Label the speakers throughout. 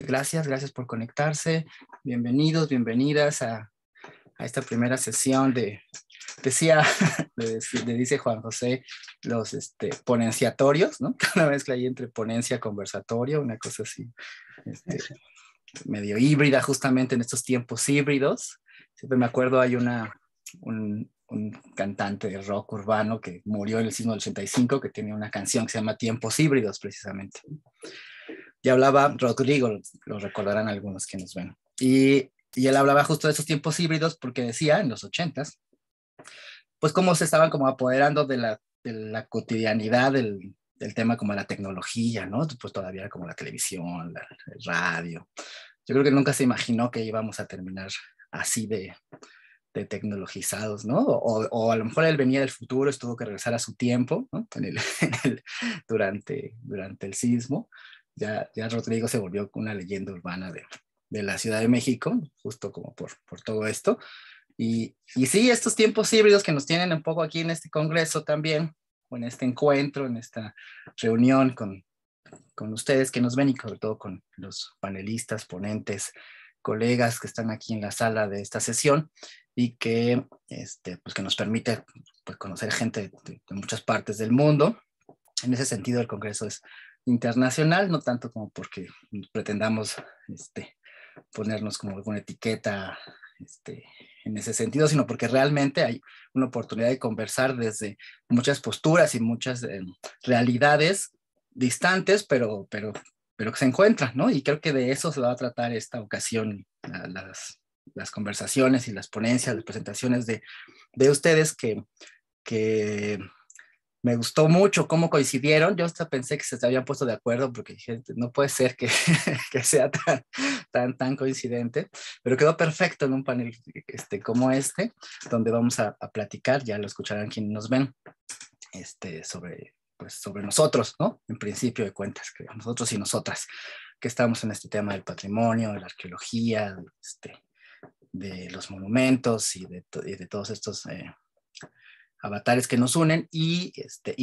Speaker 1: Gracias por conectarse. Bienvenidos, bienvenidas a esta primera sesión decía, le dice Juan José, los ponenciatorios, ¿no? Una mezcla ahí entre ponencia, conversatorio, una cosa así, medio híbrida, justamente en estos tiempos híbridos. Siempre me acuerdo, hay un cantante de rock urbano que murió en el sismo del 85, que tiene una canción que se llama Tiempos Híbridos, precisamente. Y hablaba Rodrigo, lo recordarán algunos que nos ven. Y él hablaba justo de esos tiempos híbridos porque decía, en los 80s, pues cómo se estaban como apoderando de la cotidianidad del tema como la tecnología, ¿no? Pues todavía era como la televisión, el radio. Yo creo que nunca se imaginó que íbamos a terminar así de tecnologizados, ¿no? O a lo mejor él venía del futuro, tuvo que regresar a su tiempo, ¿no? Durante el sismo. Ya Rodrigo se volvió una leyenda urbana de la Ciudad de México, justo como por todo esto. Y sí, estos tiempos híbridos que nos tienen un poco aquí en este congreso también, o en este encuentro, en esta reunión con ustedes que nos ven y sobre todo con los panelistas, ponentes, colegas que están aquí en la sala de esta sesión y que, pues que nos permite pues, conocer gente de muchas partes del mundo. En ese sentido, el congreso es internacional, no tanto como porque pretendamos ponernos como alguna etiqueta en ese sentido, sino porque realmente hay una oportunidad de conversar desde muchas posturas y muchas realidades distantes, pero que se encuentran, ¿no? Y creo que de eso se va a tratar esta ocasión, las conversaciones y las ponencias, las presentaciones de ustedes que me gustó mucho cómo coincidieron. Yo hasta pensé que se habían puesto de acuerdo porque dije, no puede ser que, que sea tan coincidente, pero quedó perfecto en un panel como donde vamos a platicar, ya lo escucharán quienes nos ven, sobre nosotros, ¿no? En principio de cuentas, que nosotros y nosotras, que estamos en este tema del patrimonio, de la arqueología, de los monumentos y de todos estos avatares que nos unen y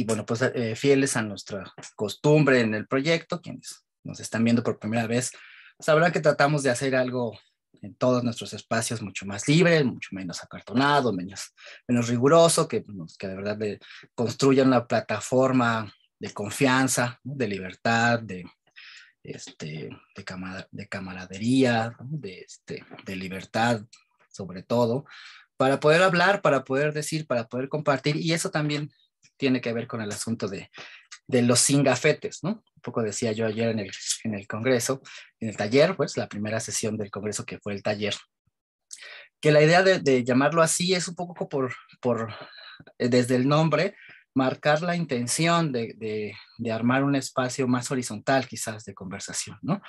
Speaker 1: bueno, pues fieles a nuestra costumbre en el proyecto, quienes nos están viendo por primera vez, sabrán que tratamos de hacer algo en todos nuestros espacios mucho más libre, mucho menos acartonado, menos riguroso, que de verdad construya una plataforma de confianza, ¿no? De libertad, de camaradería, ¿no? de libertad, sobre todo, para poder hablar, para poder decir, para poder compartir, y eso también tiene que ver con el asunto de los sin gafetes, ¿no? Un poco decía yo ayer en el congreso, en el taller, pues la primera sesión del congreso que fue el taller, que la idea de llamarlo así es un poco desde el nombre, marcar la intención de armar un espacio más horizontal quizás de conversación, ¿no?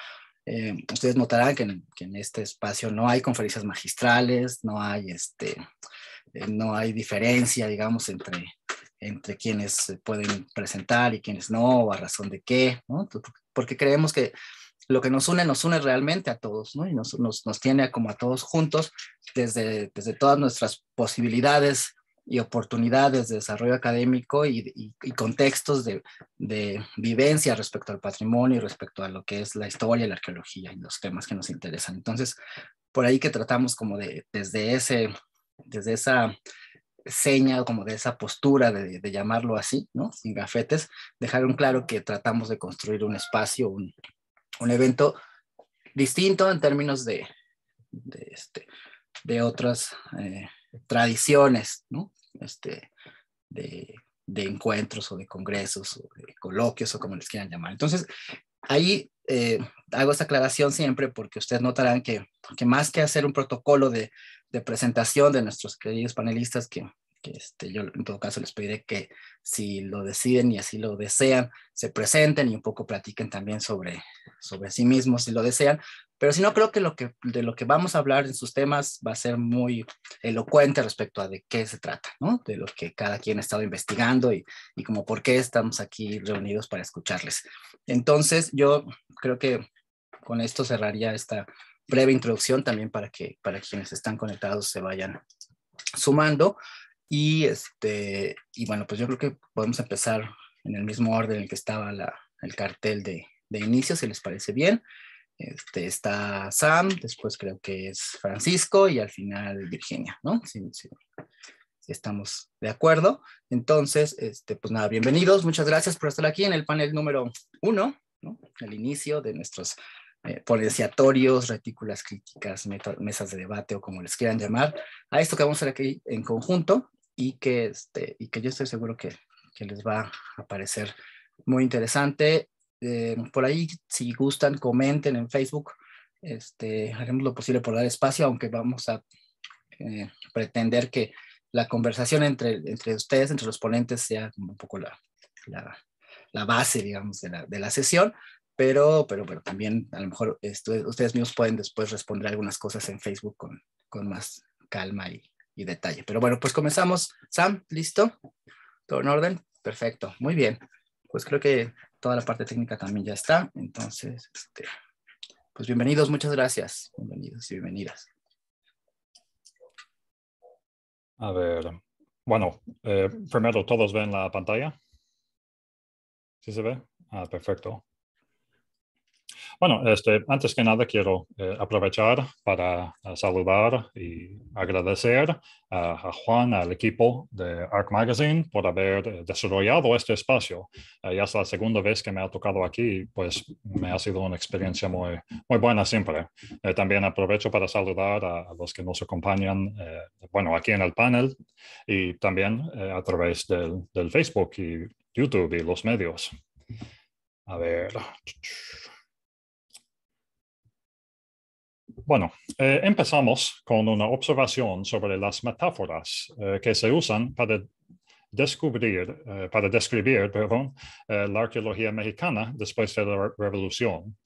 Speaker 1: Ustedes notarán que en este espacio no hay conferencias magistrales, no hay diferencia, digamos, entre quienes pueden presentar y quienes no, o a razón de qué, ¿no? Porque creemos que lo que nos une realmente a todos, ¿no? Y nos tiene como a todos juntos desde todas nuestras posibilidades y oportunidades de desarrollo académico y contextos de vivencia respecto al patrimonio y respecto a lo que es la historia, la arqueología y los temas que nos interesan. Entonces, por ahí que tratamos como desde esa seña, como de esa postura de llamarlo así, ¿no? Sin gafetes, dejar un claro que tratamos de construir un espacio, un evento distinto en términos de otras tradiciones, ¿no? De encuentros o de congresos o de coloquios o como les quieran llamar. Entonces, ahí hago esta aclaración siempre porque ustedes notarán que más que hacer un protocolo de presentación de nuestros queridos panelistas, que yo en todo caso les pediré que si lo deciden y así lo desean, se presenten y un poco platiquen también sobre sí mismos si lo desean, pero si no, creo que de lo que vamos a hablar en sus temas va a ser muy elocuente respecto a de qué se trata, ¿no? De lo que cada quien ha estado investigando y como por qué estamos aquí reunidos para escucharles. Entonces, yo creo que con esto cerraría esta breve introducción también para quienes están conectados se vayan sumando. Y bueno, pues yo creo que podemos empezar en el mismo orden en el que estaba el cartel de inicio, si les parece bien. Está Sam, después creo que es Francisco y al final Virginia, ¿no? Si estamos de acuerdo. Entonces, pues nada, bienvenidos, muchas gracias por estar aquí en el panel número 1, ¿no? El inicio de nuestros ponenciatorios, retículas críticas, mesas de debate o como les quieran llamar, a esto que vamos a hacer aquí en conjunto y que yo estoy seguro que les va a parecer muy interesante. Por ahí, si gustan, comenten en Facebook. Haremos lo posible por dar espacio, aunque vamos a pretender que la conversación entre ustedes, entre los ponentes, sea como un poco la base, digamos, de la sesión. Pero también a lo mejor ustedes mismos pueden después responder algunas cosas en Facebook con más calma y detalle. Pero bueno, pues comenzamos. Sam, ¿listo? ¿Todo en orden? Perfecto, muy bien. Pues creo que toda la parte técnica también ya está. Entonces, pues bienvenidos, muchas gracias. Bienvenidos y bienvenidas.
Speaker 2: A ver, bueno, primero, ¿todos ven la pantalla? ¿Sí se ve? Ah, perfecto. Bueno, antes que nada quiero aprovechar para saludar y agradecer a Juan, al equipo de ARC Magazine, por haber desarrollado este espacio. Ya es la segunda vez que me ha tocado aquí, pues me ha sido una experiencia muy, muy buena siempre. También aprovecho para saludar a los que nos acompañan, bueno, aquí en el panel y también a través del Facebook y YouTube y los medios. A ver. Bueno, empezamos con una observación sobre las metáforas que se usan para describir la arqueología mexicana después de la Revolución.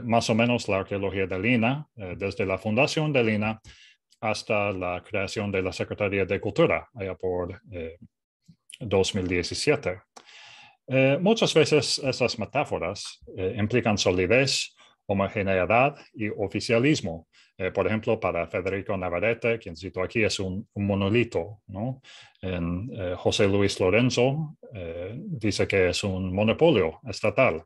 Speaker 2: Más o menos la arqueología de Lina, desde la fundación de Lina hasta la creación de la Secretaría de Cultura, allá por 2017. Muchas veces esas metáforas implican solidez, homogeneidad y oficialismo. Por ejemplo, para Federico Navarrete, quien cito aquí, es un monolito, ¿no? José Luis Lorenzo dice que es un monopolio estatal.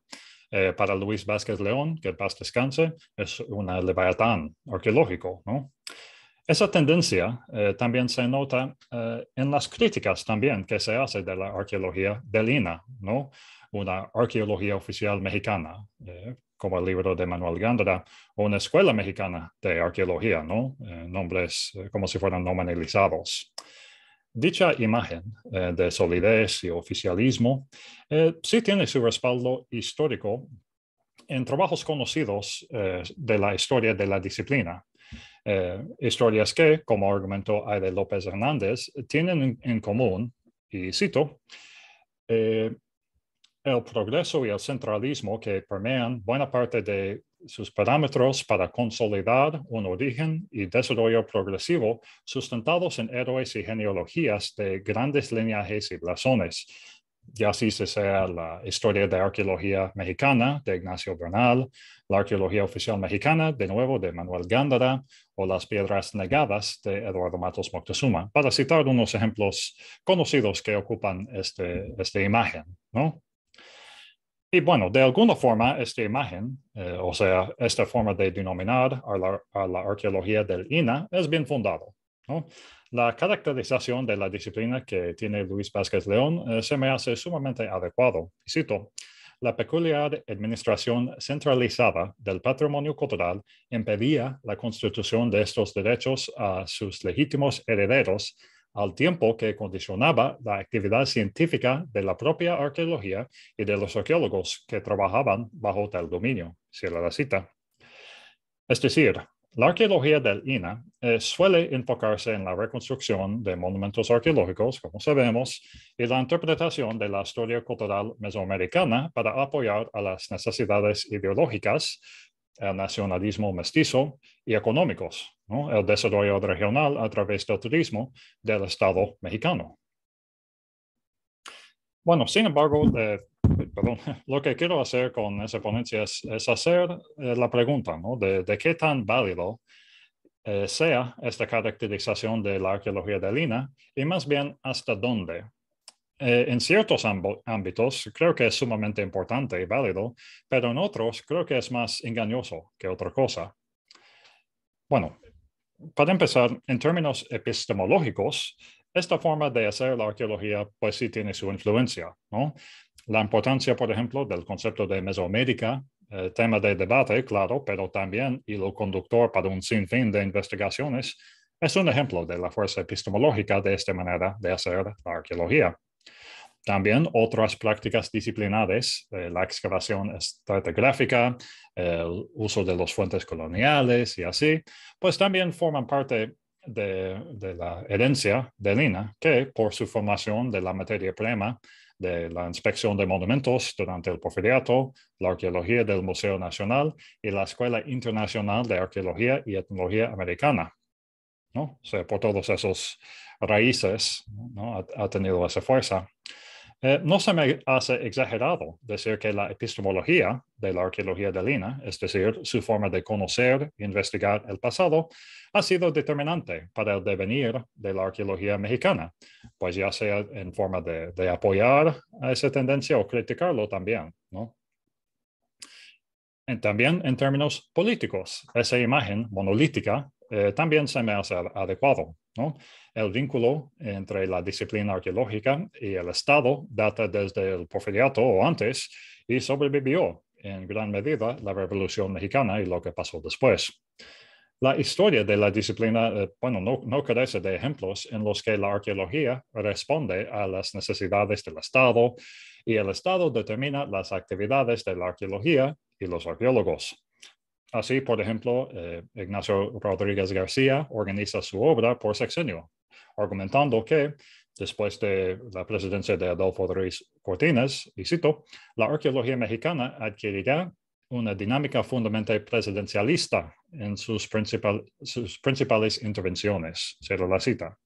Speaker 2: Para Luis Vázquez León, que paz descanse, es una leviatán arqueológico, ¿no? Esa tendencia también se nota en las críticas también que se hace de la arqueología de Lina, ¿no? Una arqueología oficial mexicana, como el libro de Manuel Gándara, o una escuela mexicana de arqueología, ¿no? Nombres como si fueran nominalizados. Dicha imagen de solidez y oficialismo sí tiene su respaldo histórico en trabajos conocidos de la historia de la disciplina. Historias que, como argumentó Aide López Hernández, tienen en común, y cito, el progreso y el centralismo que permean buena parte de sus parámetros para consolidar un origen y desarrollo progresivo sustentados en héroes y genealogías de grandes linajes y blasones, ya así sea la historia de arqueología mexicana de Ignacio Bernal, la arqueología oficial mexicana, de nuevo, de Manuel Gándara, o las piedras negadas de Eduardo Matos Moctezuma, para citar unos ejemplos conocidos que ocupan esta imagen, ¿no? Y bueno, de alguna forma, esta imagen, o sea, esta forma de denominar a la arqueología del INA es bien fundado, ¿no? La caracterización de la disciplina que tiene Luis Vázquez León se me hace sumamente adecuado. Cito, la peculiar administración centralizada del patrimonio cultural impedía la constitución de estos derechos a sus legítimos herederos al tiempo que condicionaba la actividad científica de la propia arqueología y de los arqueólogos que trabajaban bajo tal dominio. Cierra la cita. Es decir, la arqueología del INA suele enfocarse en la reconstrucción de monumentos arqueológicos, como sabemos, y la interpretación de la historia cultural mesoamericana para apoyar a las necesidades ideológicas, el nacionalismo mestizo y económicos, ¿no? El desarrollo regional a través del turismo del Estado mexicano. Bueno, sin embargo, lo que quiero hacer con esa ponencia es hacer la pregunta, ¿no? De qué tan válido sea esta caracterización de la arqueología de Lina y más bien hasta dónde. En ciertos ámbitos creo que es sumamente importante y válido, pero en otros creo que es más engañoso que otra cosa. Bueno, para empezar, en términos epistemológicos, esta forma de hacer la arqueología pues sí tiene su influencia, ¿no? La importancia, por ejemplo, del concepto de Mesoamérica, tema de debate, claro, pero también hilo conductor para un sinfín de investigaciones, es un ejemplo de la fuerza epistemológica de esta manera de hacer la arqueología. También otras prácticas disciplinares, la excavación estratigráfica, el uso de las fuentes coloniales y así, pues también forman parte de la herencia de Lina, que por su formación de la materia prima, de la inspección de monumentos durante el Porfiriato, la arqueología del Museo Nacional y la Escuela Internacional de Arqueología y Etnología Americana, ¿no? O sea, por todos esos raíces, ¿no? ha tenido esa fuerza. No se me hace exagerado decir que la epistemología de la arqueología de Lina, es decir, su forma de conocer e investigar el pasado, ha sido determinante para el devenir de la arqueología mexicana, pues ya sea en forma de apoyar a esa tendencia o criticarlo también, ¿no? También en términos políticos, esa imagen monolítica también se me hace adecuado, ¿no? El vínculo entre la disciplina arqueológica y el Estado data desde el Porfiriato o antes y sobrevivió en gran medida la Revolución Mexicana y lo que pasó después. La historia de la disciplina, bueno, no carece de ejemplos en los que la arqueología responde a las necesidades del Estado y el Estado determina las actividades de la arqueología y los arqueólogos. Así, por ejemplo, Ignacio Rodríguez García organiza su obra por sexenio, argumentando que después de la presidencia de Adolfo Ruiz Cortines, y cito, la arqueología mexicana adquirirá una dinámica fundamentalmente presidencialista en sus principales intervenciones, cierro la cita.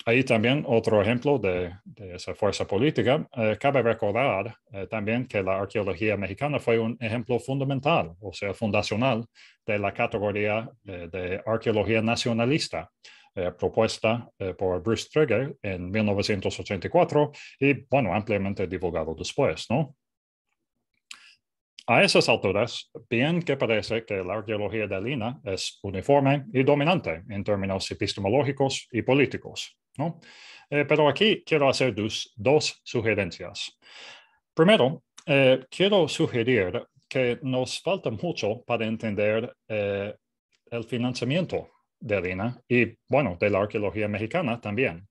Speaker 2: Ahí también otro ejemplo de esa fuerza política. Cabe recordar también que la arqueología mexicana fue un ejemplo fundamental, o sea, fundacional, de la categoría de arqueología nacionalista, propuesta por Bruce Trigger en 1984 y, bueno, ampliamente divulgado después, ¿no? A esas alturas, bien que parece que la arqueología de Lina es uniforme y dominante en términos epistemológicos y políticos, ¿no? Pero aquí quiero hacer dos sugerencias. Primero, quiero sugerir que nos falta mucho para entender el financiamiento de Lina y, bueno, de la arqueología mexicana también.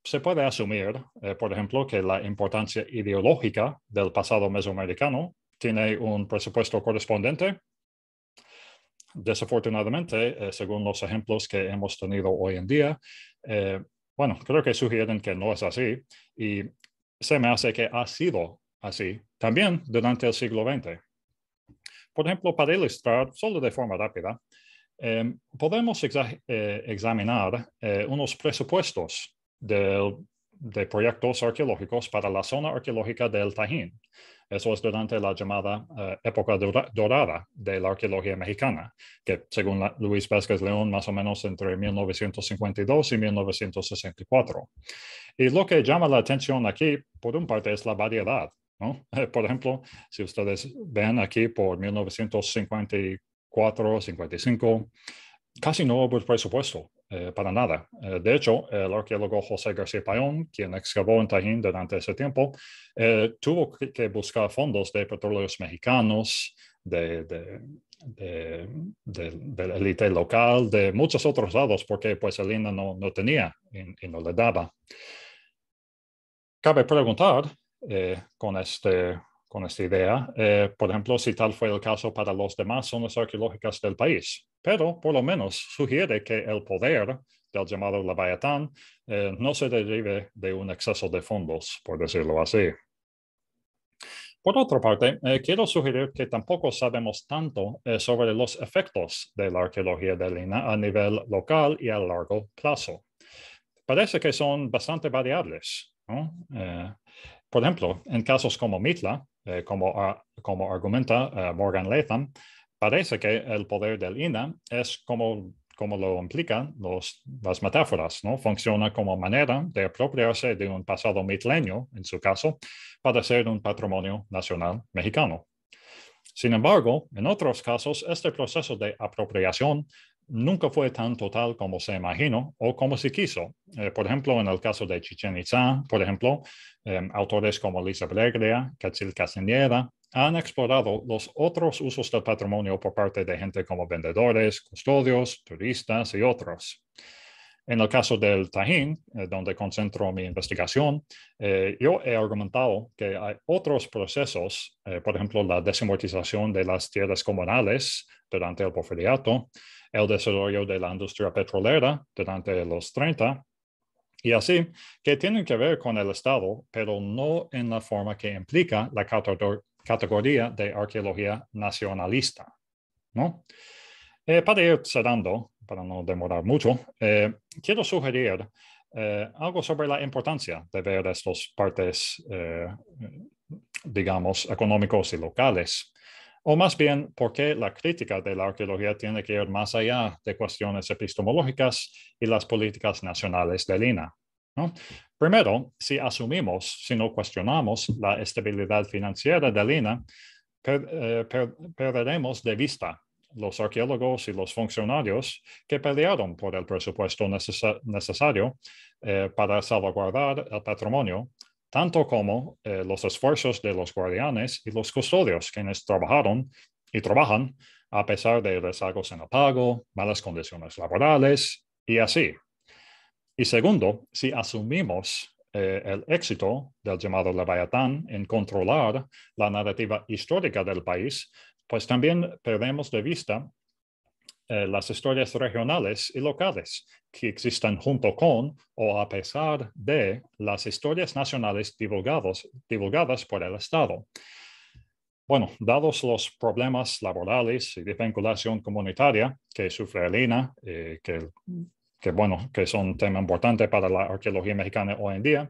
Speaker 2: Se puede asumir, por ejemplo, que la importancia ideológica del pasado mesoamericano tiene un presupuesto correspondiente. Desafortunadamente, según los ejemplos que hemos tenido hoy en día, bueno, creo que sugieren que no es así y se me hace que ha sido así también durante el siglo XX. Por ejemplo, para ilustrar, solo de forma rápida, podemos examinar unos presupuestos de proyectos arqueológicos para la zona arqueológica del Tajín. Eso es durante la llamada época dorada de la arqueología mexicana, que según Luis Vázquez León, más o menos entre 1952 y 1964. Y lo que llama la atención aquí, por un parte, es la variedad, ¿no? Por ejemplo, si ustedes ven aquí por 1954, 55, casi no hubo presupuesto para nada. De hecho, el arqueólogo José García Payón, quien excavó en Tajín durante ese tiempo, tuvo que buscar fondos de petróleos mexicanos, de la élite local, de muchos otros lados, porque pues el INA no tenía y no le daba. Cabe preguntar con esta idea, por ejemplo, si tal fue el caso para las demás zonas arqueológicas del país, pero por lo menos sugiere que el poder del llamado Leviatán no se derive de un exceso de fondos, por decirlo así. Por otra parte, quiero sugerir que tampoco sabemos tanto sobre los efectos de la arqueología de Lina a nivel local y a largo plazo. Parece que son bastante variables, ¿no? Por ejemplo, en casos como Mitla, como argumenta Morgan Latham, parece que el poder del INAH es como como lo implican las metáforas, ¿no? Funciona como manera de apropiarse de un pasado milenio, en su caso, para ser un patrimonio nacional mexicano. Sin embargo, en otros casos, este proceso de apropiación nunca fue tan total como se imaginó o como se quiso. Por ejemplo, en el caso de Chichén Itzá, por ejemplo, autores como Lisa Breglia, Quetzil Castañeda, han explorado los otros usos del patrimonio por parte de gente como vendedores, custodios, turistas y otros. En el caso del Tajín, donde concentro mi investigación, yo he argumentado que hay otros procesos, por ejemplo, la desamortización de las tierras comunales durante el porfiriato, el desarrollo de la industria petrolera durante los 30, y así, que tienen que ver con el Estado, pero no en la forma que implica la categoría de arqueología nacionalista, ¿no? Para ir cerrando, para no demorar mucho, quiero sugerir algo sobre la importancia de ver estos partes, digamos, económicos y locales. O más bien, por qué la crítica de la arqueología tiene que ir más allá de cuestiones epistemológicas y las políticas nacionales del INAH, ¿no? Primero, si no cuestionamos la estabilidad financiera del INAH, perderemos de vista los arqueólogos y los funcionarios que pelearon por el presupuesto necesario para salvaguardar el patrimonio, tanto como los esfuerzos de los guardianes y los custodios, quienes trabajaron y trabajan a pesar de rezagos en el pago, malas condiciones laborales y así. Y segundo, si asumimos el éxito del llamado Leviatán en controlar la narrativa histórica del país, pues también perdemos de vista las historias regionales y locales que existen junto con o a pesar de las historias nacionales divulgadas por el Estado. Bueno, dados los problemas laborales y de vinculación comunitaria que sufre el INAH, que son un tema importante para la arqueología mexicana hoy en día,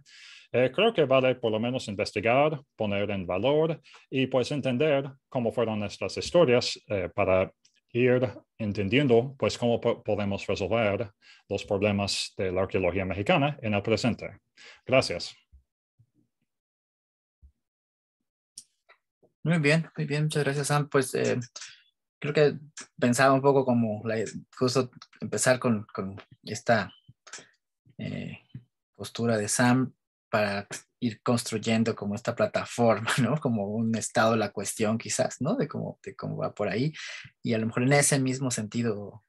Speaker 2: creo que vale por lo menos investigar, poner en valor y pues entender cómo fueron estas historias para ir entendiendo pues cómo podemos resolver los problemas de la arqueología mexicana en el presente. Gracias.
Speaker 1: Muy bien, muchas gracias, Sam. Pues creo que pensaba un poco como justo empezar con esta postura de Sam para ir construyendo como esta plataforma, ¿no? Como un estado de la cuestión quizás, ¿no? De cómo va por ahí. Y a lo mejor en ese mismo sentido,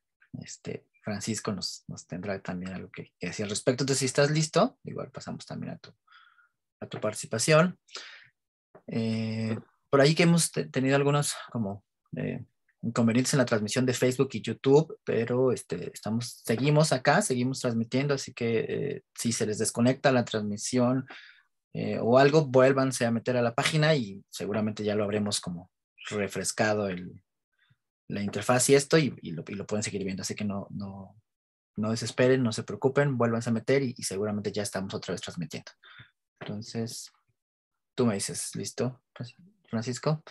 Speaker 1: Francisco nos tendrá también algo que decir al respecto. Entonces, si estás listo, igual pasamos también a tu participación. Por ahí que hemos tenido algunos como inconvenientes en la transmisión de Facebook y YouTube, pero seguimos acá, seguimos transmitiendo, así que si se les desconecta la transmisión o algo, vuélvanse a meter a la página y seguramente ya lo habremos como refrescado la interfaz y esto y lo pueden seguir viendo, así que no desesperen, no se preocupen, vuélvanse a meter y seguramente ya estamos otra vez transmitiendo. Entonces, tú me dices, ¿listo, Francisco?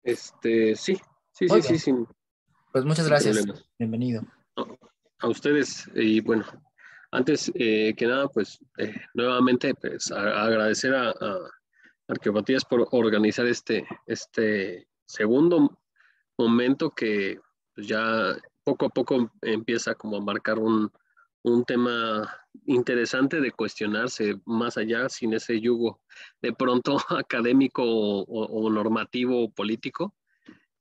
Speaker 3: Sí,
Speaker 1: Muy bien. Pues muchas gracias.
Speaker 3: Problemas.
Speaker 1: Bienvenido.
Speaker 3: A ustedes, y bueno, antes que nada, pues nuevamente pues, agradecer a Arqueopatías por organizar este segundo momento que pues, ya poco a poco empieza como a marcar un tema interesante de cuestionarse más allá sin ese yugo de pronto académico o normativo o político,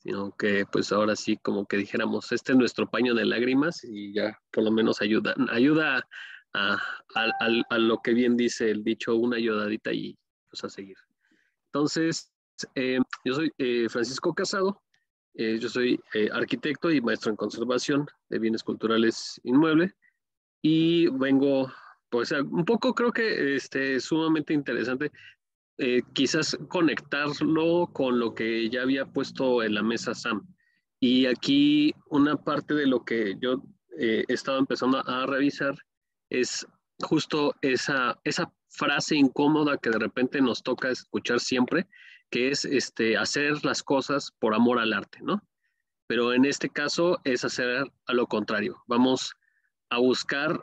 Speaker 3: sino que pues ahora sí como que dijéramos, este es nuestro paño de lágrimas y ya por lo menos ayuda a lo que bien dice el dicho, una ayudadita y pues a seguir. Entonces, yo soy Francisco Casado, yo soy arquitecto y maestro en conservación de bienes culturales inmuebles y vengo, pues un poco creo que sumamente interesante quizás conectarlo con lo que ya había puesto en la mesa Sam. Y aquí una parte de lo que yo estaba empezando a revisar es justo esa frase incómoda que de repente nos toca escuchar siempre, que es hacer las cosas por amor al arte, ¿no? pero en este caso es hacer a lo contrario. Vamos a buscar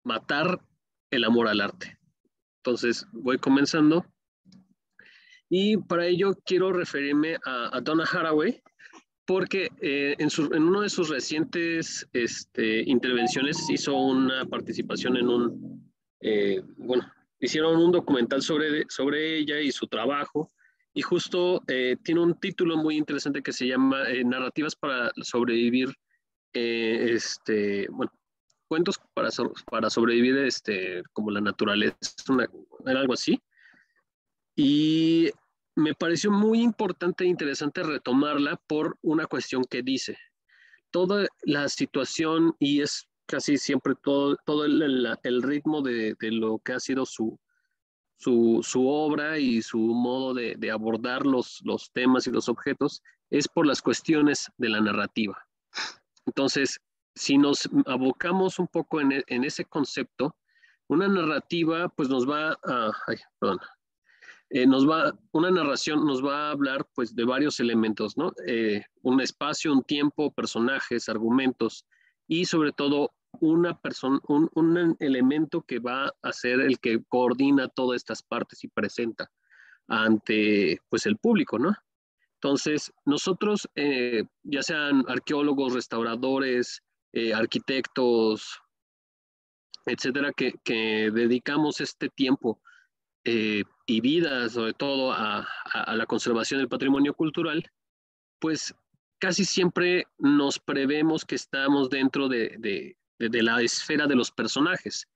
Speaker 3: matar el amor al arte. Entonces, voy comenzando. Y para ello quiero referirme a Donna Haraway, porque en uno de sus recientes intervenciones hizo una participación en bueno, hicieron un documental sobre ella y su trabajo, y justo tiene un título muy interesante que se llama Narrativas para sobrevivir, bueno, cuentos para sobrevivir como la naturaleza, era algo así. Y me pareció muy importante e interesante retomarla por una cuestión que dice. Toda la situación, y es casi siempre todo el ritmo de lo que ha sido su obra y su modo de abordar los temas y los objetos, es por las cuestiones de la narrativa. Entonces, si nos abocamos un poco en ese concepto, una narrativa pues nos va a... Ay, perdón. Una narración nos va a hablar pues de varios elementos, ¿no? Un espacio, un tiempo, personajes, argumentos y sobre todo un elemento que va a ser el que coordina todas estas partes y presenta ante pues el público, ¿no? Entonces, nosotros, ya sean arqueólogos, restauradores, arquitectos, etcétera, que dedicamos este tiempo y vida, sobre todo a la conservación del patrimonio cultural, pues casi siempre nos prevemos que estamos dentro de la esfera de los personajes.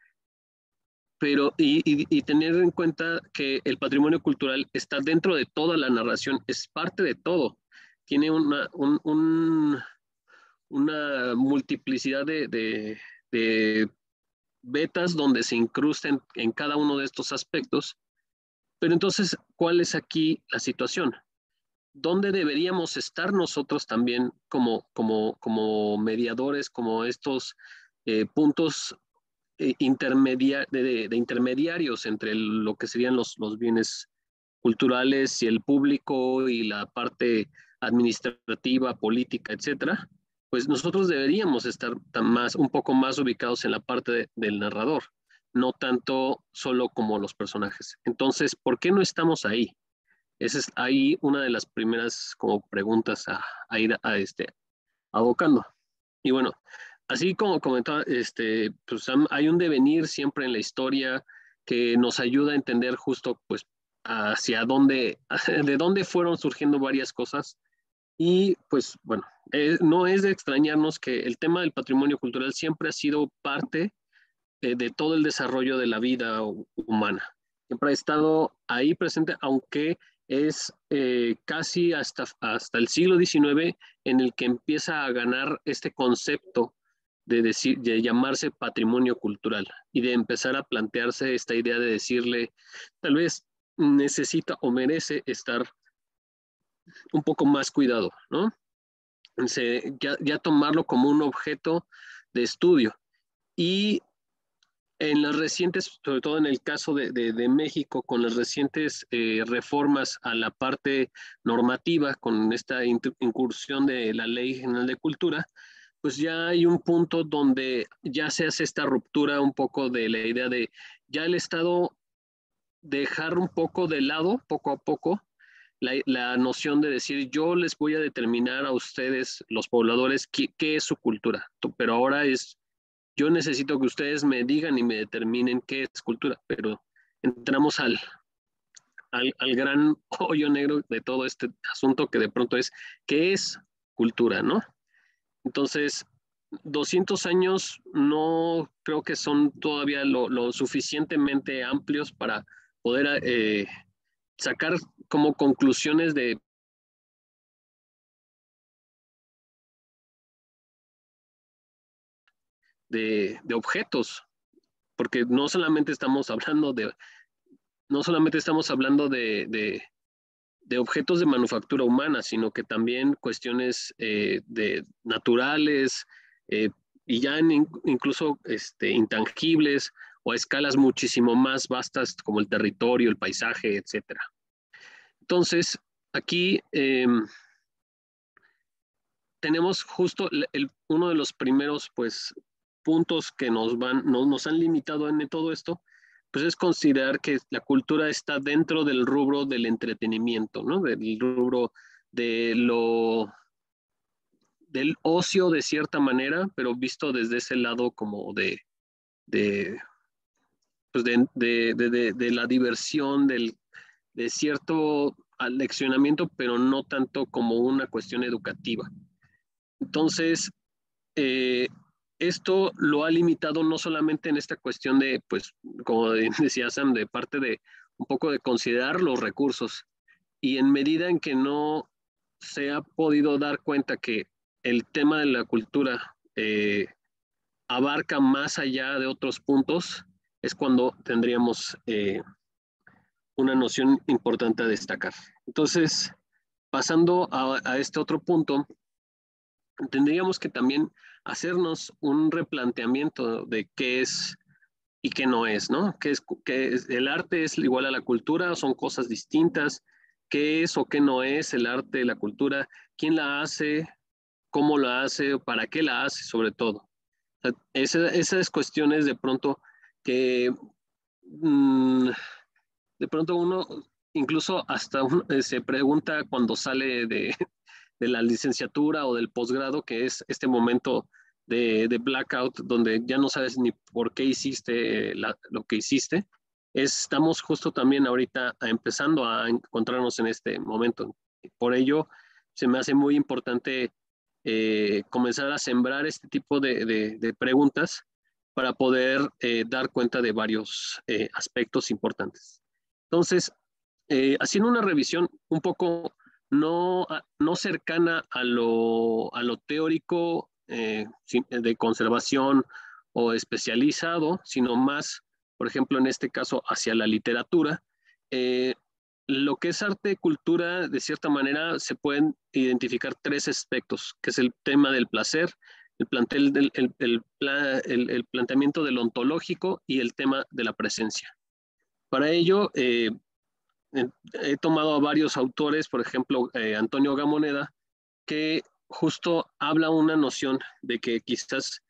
Speaker 3: Pero, y tener en cuenta que el patrimonio cultural está dentro de toda la narración, es parte de todo. Tiene una multiplicidad de vetas donde se incrustan en cada uno de estos aspectos. Pero entonces, ¿cuál es aquí la situación? ¿Dónde deberíamos estar nosotros también como mediadores, como estos puntos de intermediarios entre lo que serían los bienes culturales y el público y la parte administrativa, política, etcétera? Pues nosotros deberíamos estar un poco más ubicados en la parte del narrador, no tanto solo como los personajes. Entonces, ¿por qué no estamos ahí? Esa es ahí una de las primeras como preguntas a ir abocando. Y bueno, así como comentaba, pues hay un devenir siempre en la historia que nos ayuda a entender justo pues hacia dónde, de dónde fueron surgiendo varias cosas. Y pues bueno, no es de extrañarnos que el tema del patrimonio cultural siempre ha sido parte de todo el desarrollo de la vida humana. Siempre ha estado ahí presente, aunque es casi hasta el siglo XIX en el que empieza a ganar este concepto de llamarse patrimonio cultural y de empezar a plantearse esta idea de decirle, tal vez necesita o merece estar un poco más cuidado, ¿no? Ya tomarlo como un objeto de estudio. Y en las recientes, sobre todo en el caso de México, con las recientes reformas a la parte normativa, con esta incursión de la Ley General de Cultura, pues ya hay un punto donde ya se hace esta ruptura un poco de la idea de ya el Estado dejar un poco de lado, poco a poco, la noción de decir yo les voy a determinar a ustedes, los pobladores, qué es su cultura, pero ahora es yo necesito que ustedes me digan y me determinen qué es cultura, pero entramos al gran hoyo negro de todo este asunto que de pronto es, ¿qué es cultura, no? Entonces, 200 años no creo que son todavía lo suficientemente amplios para poder sacar como conclusiones de objetos, porque no solamente estamos hablando de objetos de manufactura humana, sino que también cuestiones naturales eh, y ya incluso intangibles o a escalas muchísimo más vastas como el territorio, el paisaje, etcétera. Entonces, aquí tenemos justo uno de los primeros pues, puntos que nos han limitado en todo esto, pues es considerar que la cultura está dentro del rubro del entretenimiento, ¿no? Del rubro del ocio de cierta manera, pero visto desde ese lado como pues de la diversión, de cierto aleccionamiento, pero no tanto como una cuestión educativa. Entonces, esto lo ha limitado no solamente en esta cuestión de, pues, como decía Sam, de parte de un poco de considerar los recursos, y en medida en que no se ha podido dar cuenta que el tema de la cultura abarca más allá de otros puntos, es cuando tendríamos una noción importante a destacar. Entonces, pasando a este otro punto, tendríamos que también hacernos un replanteamiento de qué es y qué no es, ¿no? ¿Qué es el arte es igual a la cultura? ¿Son cosas distintas? ¿Qué es o qué no es el arte, la cultura? ¿Quién la hace? ¿Cómo la hace? ¿Para qué la hace? Sobre todo. O sea, esas cuestiones de pronto que de pronto uno incluso hasta se pregunta cuando sale de la licenciatura o del posgrado, que es este momento de blackout, donde ya no sabes ni por qué hiciste lo que hiciste. Estamos justo también ahorita empezando a encontrarnos en este momento. Por ello, se me hace muy importante comenzar a sembrar este tipo de preguntas para poder dar cuenta de varios aspectos importantes. Entonces, haciendo una revisión un poco no cercana a lo teórico de conservación o especializado, sino más, por ejemplo, en este caso, hacia la literatura. Lo que es arte y cultura, de cierta manera, se pueden identificar tres aspectos, que es el tema del placer, el planteamiento del ontológico y el tema de la presencia. Para ello, he tomado a varios autores, por ejemplo, Antonio Gamoneda, que justo habla una noción de que quizás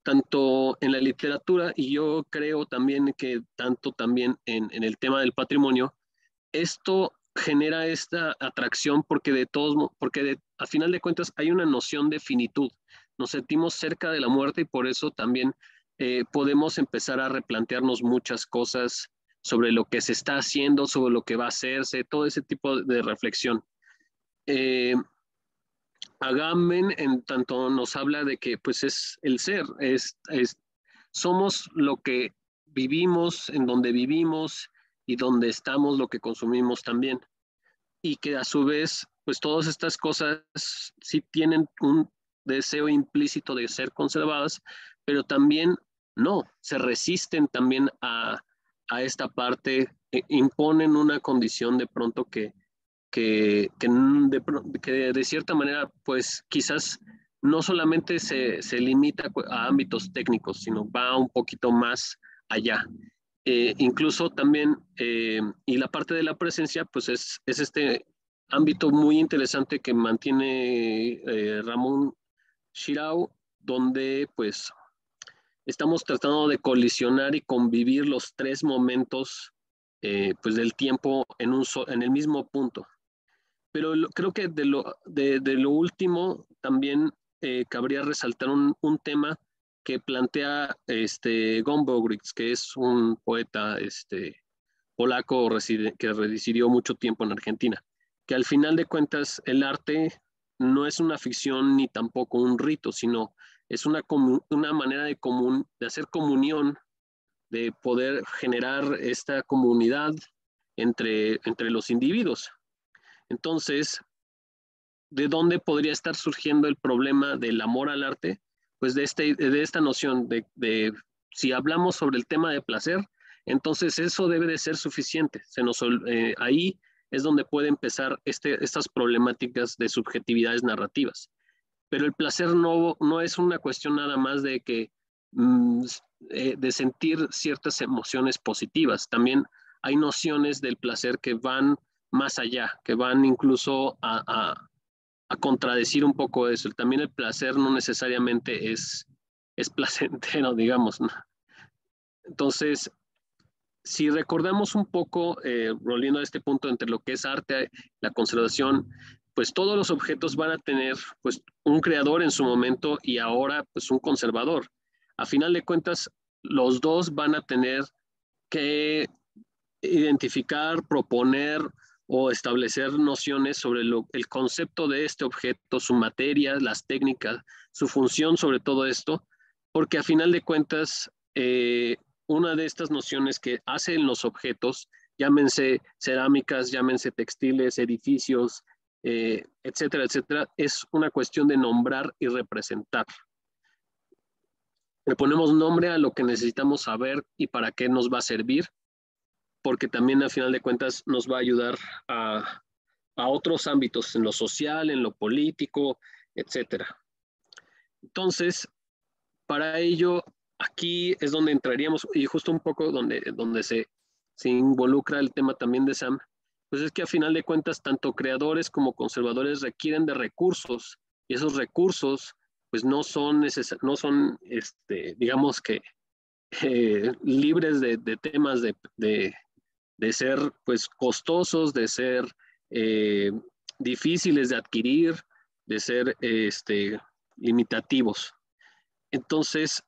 Speaker 3: tanto en la literatura y yo creo también que tanto también en el tema del patrimonio, esto genera esta atracción porque a final de cuentas hay una noción de finitud. Nos sentimos cerca de la muerte y por eso también podemos empezar a replantearnos muchas cosas sobre lo que se está haciendo, sobre lo que va a hacerse, todo ese tipo de reflexión. Agamben en tanto nos habla de que pues es el ser, somos lo que vivimos, en donde vivimos y donde estamos lo que consumimos también. Y que a su vez, pues todas estas cosas sí tienen un deseo implícito de ser conservadas, pero también no, se resisten también a esta parte, imponen una condición de pronto que de cierta manera, pues quizás no solamente se limita a ámbitos técnicos, sino va un poquito más allá. Incluso también, y la parte de la presencia, pues es este ámbito muy interesante que mantiene Ramón Shirao, donde pues estamos tratando de colisionar y convivir los tres momentos pues del tiempo en el mismo punto. Pero creo que de lo último también cabría resaltar un tema que plantea Gombrowicz, que es un poeta polaco que residió mucho tiempo en Argentina, que al final de cuentas el arte no es una ficción ni tampoco un rito, sino es una manera de hacer comunión, de poder generar esta comunidad entre los individuos. Entonces, ¿de dónde podría estar surgiendo el problema del amor al arte? Pues de esta noción de si hablamos sobre el tema de placer, entonces eso debe de ser suficiente. Ahí es donde puede empezar estas problemáticas de subjetividades narrativas. Pero el placer no es una cuestión nada más de de sentir ciertas emociones positivas. También hay nociones del placer que van más allá, que van incluso a contradecir un poco eso. También el placer no necesariamente es placentero, digamos, ¿no? Entonces, si recordamos un poco, volviendo a este punto entre lo que es arte, la conservación, pues todos los objetos van a tener pues un creador en su momento y ahora pues un conservador. A final de cuentas, los dos van a tener que identificar, proponer o establecer nociones sobre el concepto de este objeto, su materia, las técnicas, su función sobre todo esto, porque a final de cuentas, una de estas nociones que hacen los objetos, llámense cerámicas, llámense textiles, edificios, etcétera, etcétera, es una cuestión de nombrar y representar. Le ponemos nombre a lo que necesitamos saber y para qué nos va a servir, porque también al final de cuentas nos va a ayudar a otros ámbitos, en lo social, en lo político, etcétera. Entonces, para ello, aquí es donde entraríamos, y justo un poco donde se involucra el tema también de Sam, pues es que a final de cuentas, tanto creadores como conservadores requieren de recursos, y esos recursos, pues no son, digamos que, libres de temas de ser, pues, costosos, de ser difíciles de adquirir, de ser limitativos. Entonces,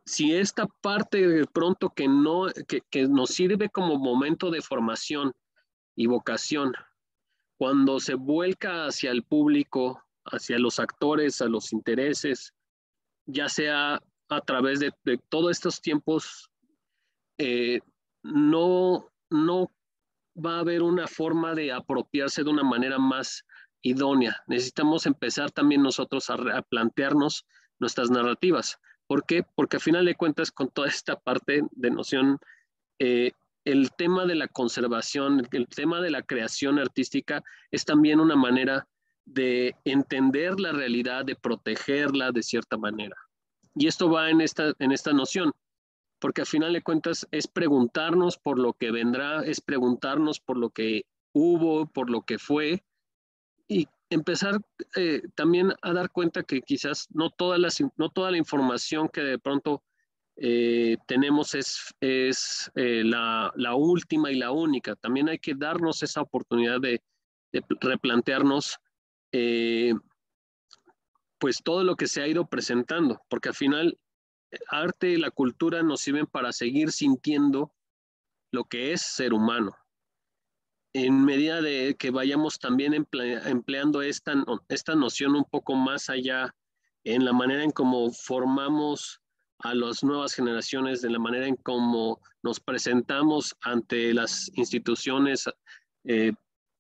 Speaker 3: si esta parte de pronto que nos sirve como momento de formación y vocación, cuando se vuelca hacia el público, hacia los actores, a los intereses, ya sea a través de todos estos tiempos, no va a haber una forma de apropiarse de una manera más idónea. Necesitamos empezar también nosotros a plantearnos nuestras narrativas. ¿Por qué? Porque a final de cuentas, con toda esta parte de noción, el tema de la conservación, el tema de la creación artística es también una manera de entender la realidad, de protegerla de cierta manera. Y esto va en esta noción, porque al final de cuentas es preguntarnos por lo que vendrá, es preguntarnos por lo que hubo, por lo que fue, y empezar también a dar cuenta que quizás no toda la información que de pronto tenemos es la última y la única. También hay que darnos esa oportunidad de replantearnos pues todo lo que se ha ido presentando, porque al final arte y la cultura nos sirven para seguir sintiendo lo que es ser humano. En medida de que vayamos también empleando esta noción un poco más allá en la manera en cómo formamos a las nuevas generaciones, de la manera en cómo nos presentamos ante las instituciones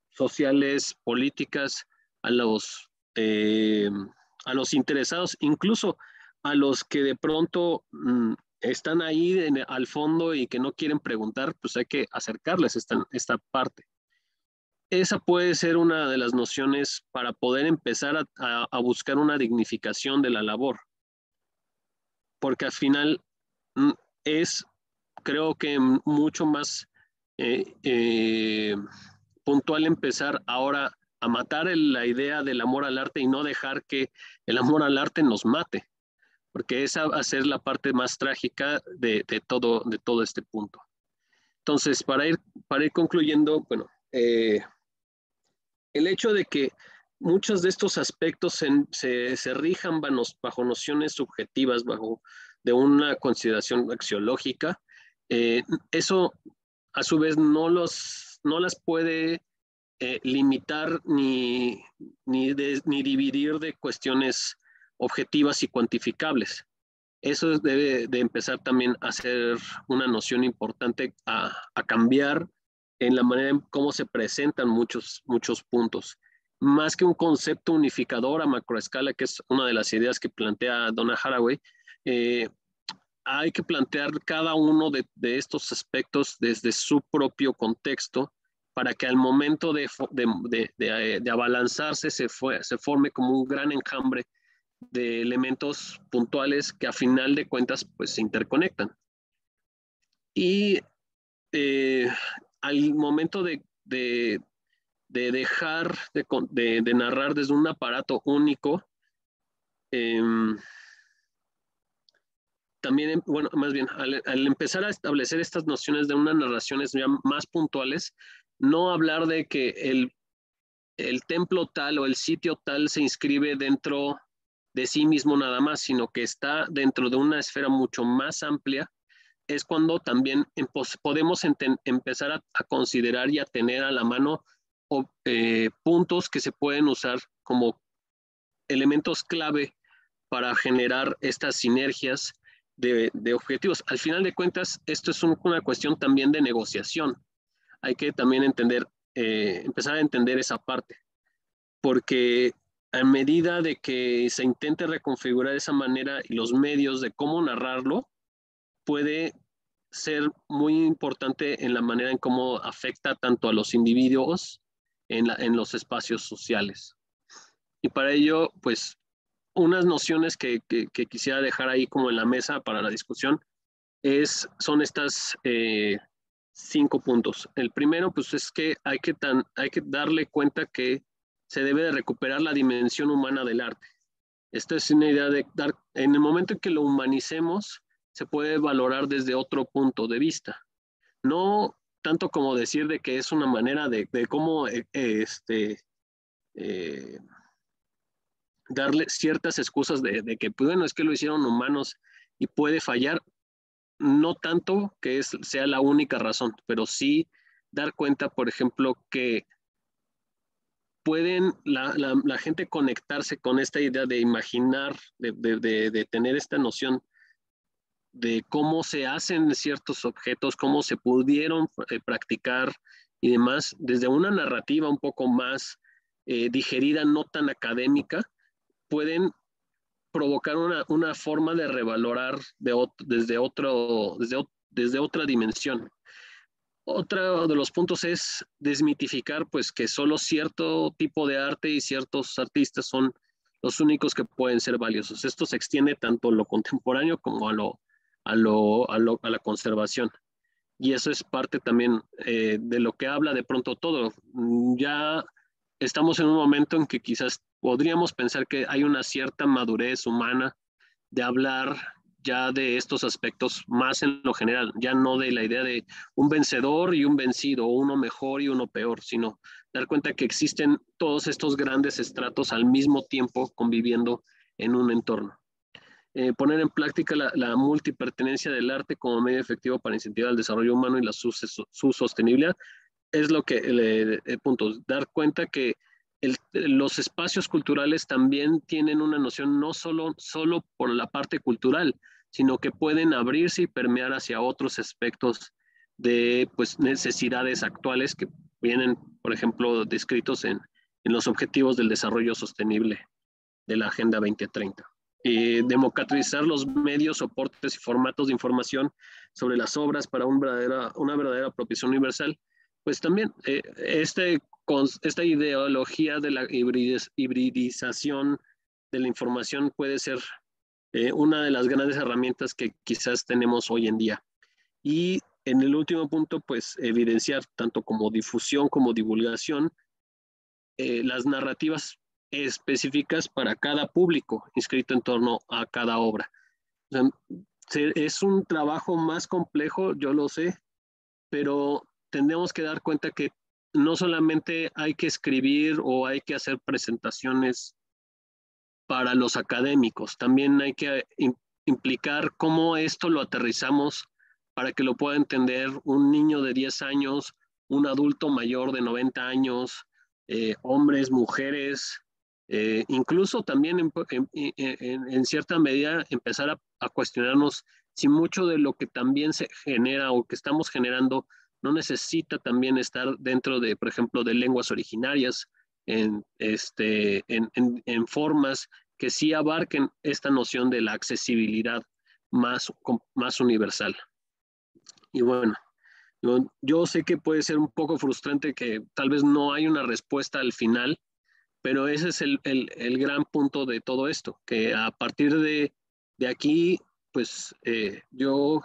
Speaker 3: sociales, políticas, a los interesados, incluso a los que de pronto están ahí al fondo y que no quieren preguntar, pues hay que acercarles esta parte. Esa puede ser una de las nociones para poder empezar a buscar una dignificación de la labor, porque al final es, creo que mucho más puntual empezar ahora a matar la idea del amor al arte y no dejar que el amor al arte nos mate, porque esa va a ser la parte más trágica de todo este punto. Entonces, para ir concluyendo, bueno, el hecho de que muchos de estos aspectos se rijan bajo nociones subjetivas, de una consideración axiológica, eso a su vez no las puede limitar ni dividir de cuestiones objetivas y cuantificables. Eso debe de empezar también a ser una noción importante a cambiar en la manera en cómo se presentan muchos puntos. Más que un concepto unificador a macroescala, que es una de las ideas que plantea Donna Haraway, hay que plantear cada uno de estos aspectos desde su propio contexto para que al momento de abalanzarse se forme como un gran enjambre de elementos puntuales que a final de cuentas pues se interconectan. Y al momento de de dejar de narrar desde un aparato único. También, bueno, más bien, al empezar a establecer estas nociones de unas narraciones ya más puntuales, no hablar de que el templo tal o el sitio tal se inscribe dentro de sí mismo nada más, sino que está dentro de una esfera mucho más amplia, es cuando también podemos empezar a considerar y a tener a la mano puntos que se pueden usar como elementos clave para generar estas sinergias de objetivos. Al final de cuentas, esto es una cuestión también de negociación. Hay que también empezar a entender esa parte, porque a medida de que se intente reconfigurar esa manera y los medios de cómo narrarlo, puede ser muy importante en la manera en cómo afecta tanto a los individuos en los espacios sociales. Y para ello, pues, unas nociones que quisiera dejar ahí como en la mesa para la discusión son estas 5 puntos. El primero, pues, es que hay que darle cuenta que se debe de recuperar la dimensión humana del arte. Esta es una idea de en el momento en que lo humanicemos, se puede valorar desde otro punto de vista. No tanto como decir de que es una manera de cómo darle ciertas excusas de que, pues, bueno, es que lo hicieron humanos y puede fallar. No tanto que sea la única razón, pero sí dar cuenta, por ejemplo, que pueden la gente conectarse con esta idea de imaginar, de tener esta noción de cómo se hacen ciertos objetos, cómo se pudieron practicar y demás, desde una narrativa un poco más digerida, no tan académica, pueden provocar una forma de revalorar desde otra dimensión. Otro de los puntos es desmitificar, pues, que solo cierto tipo de arte y ciertos artistas son los únicos que pueden ser valiosos. Esto se extiende tanto a lo contemporáneo como a la conservación. Y eso es parte también de lo que habla de pronto todo. Ya estamos en un momento en que quizás podríamos pensar que hay una cierta madurez humana de hablar ya de estos aspectos más en lo general, ya no de la idea de un vencedor y un vencido, o uno mejor y uno peor, sino dar cuenta que existen todos estos grandes estratos al mismo tiempo conviviendo en un entorno. Poner en práctica la multipertenencia del arte como medio efectivo para incentivar el desarrollo humano y su sostenibilidad es lo que punto, dar cuenta que los espacios culturales también tienen una noción no solo por la parte cultural, sino que pueden abrirse y permear hacia otros aspectos de, pues, necesidades actuales que vienen, por ejemplo, descritos en los objetivos del desarrollo sostenible de la Agenda 2030. Democratizar los medios, soportes y formatos de información sobre las obras para una verdadera apropiación universal. Pues también esta ideología de la hibridización de la información puede ser una de las grandes herramientas que quizás tenemos hoy en día. Y en el último punto, pues evidenciar tanto como difusión como divulgación las narrativas específicas para cada público inscrito en torno a cada obra. O sea, es un trabajo más complejo, yo lo sé, pero tenemos que dar cuenta que no solamente hay que escribir o hay que hacer presentaciones para los académicos, también hay que implicar cómo esto lo aterrizamos para que lo pueda entender un niño de 10 años, un adulto mayor de 90 años, hombres, mujeres, incluso también en cierta medida empezar a cuestionarnos si mucho de lo que también se genera o que estamos generando no necesita también estar dentro de, por ejemplo, de lenguas originarias, en formas que sí abarquen esta noción de la accesibilidad más universal. Y bueno, yo sé que puede ser un poco frustrante que tal vez no hay una respuesta al final, pero ese es el gran punto de todo esto, que a partir de aquí, pues yo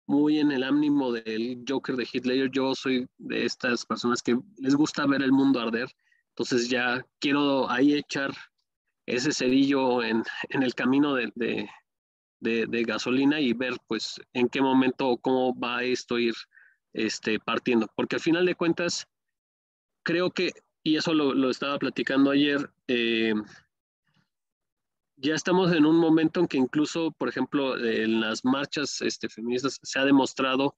Speaker 3: muy en el ánimo del Joker de Heath Ledger. Yo soy de estas personas que les gusta ver el mundo arder, entonces ya quiero ahí echar ese cerillo en el camino de gasolina y ver pues en qué momento o cómo va esto a ir partiendo, porque al final de cuentas creo que, y eso lo estaba platicando ayer, ya estamos en un momento en que incluso, por ejemplo, en las marchas feministas se ha demostrado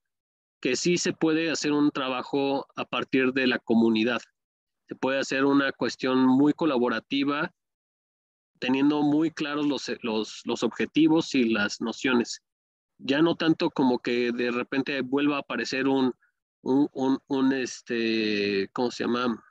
Speaker 3: que sí se puede hacer un trabajo a partir de la comunidad. Se puede hacer una cuestión muy colaborativa, teniendo muy claros los objetivos y las nociones. Ya no tanto como que de repente vuelva a aparecer ¿cómo se llama?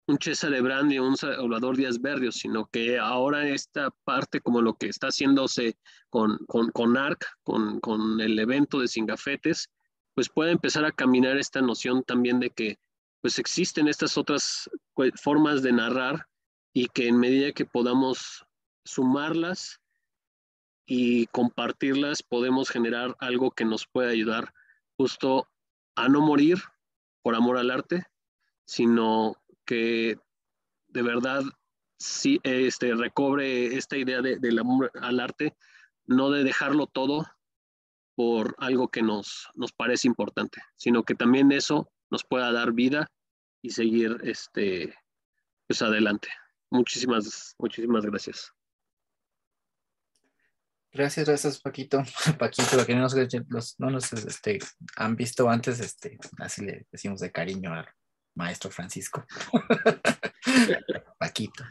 Speaker 3: Un Cesare Brandi, un Salvador Díaz Berrios, sino que ahora esta parte, como lo que está haciéndose con ARC, con el evento de Singafetes, pues puede empezar a caminar esta noción también de que pues existen estas otras formas de narrar y que en medida que podamos sumarlas y compartirlas, podemos generar algo que nos pueda ayudar justo a no morir por amor al arte, sino que de verdad sí, recobre esta idea del amor al arte, no de dejarlo todo por algo que nos parece importante, sino que también eso nos pueda dar vida y seguir pues adelante. Muchísimas gracias.
Speaker 1: Gracias, Paquito. Paquito, lo que no nos han visto antes, así le decimos de cariño al maestro Francisco. Paquito.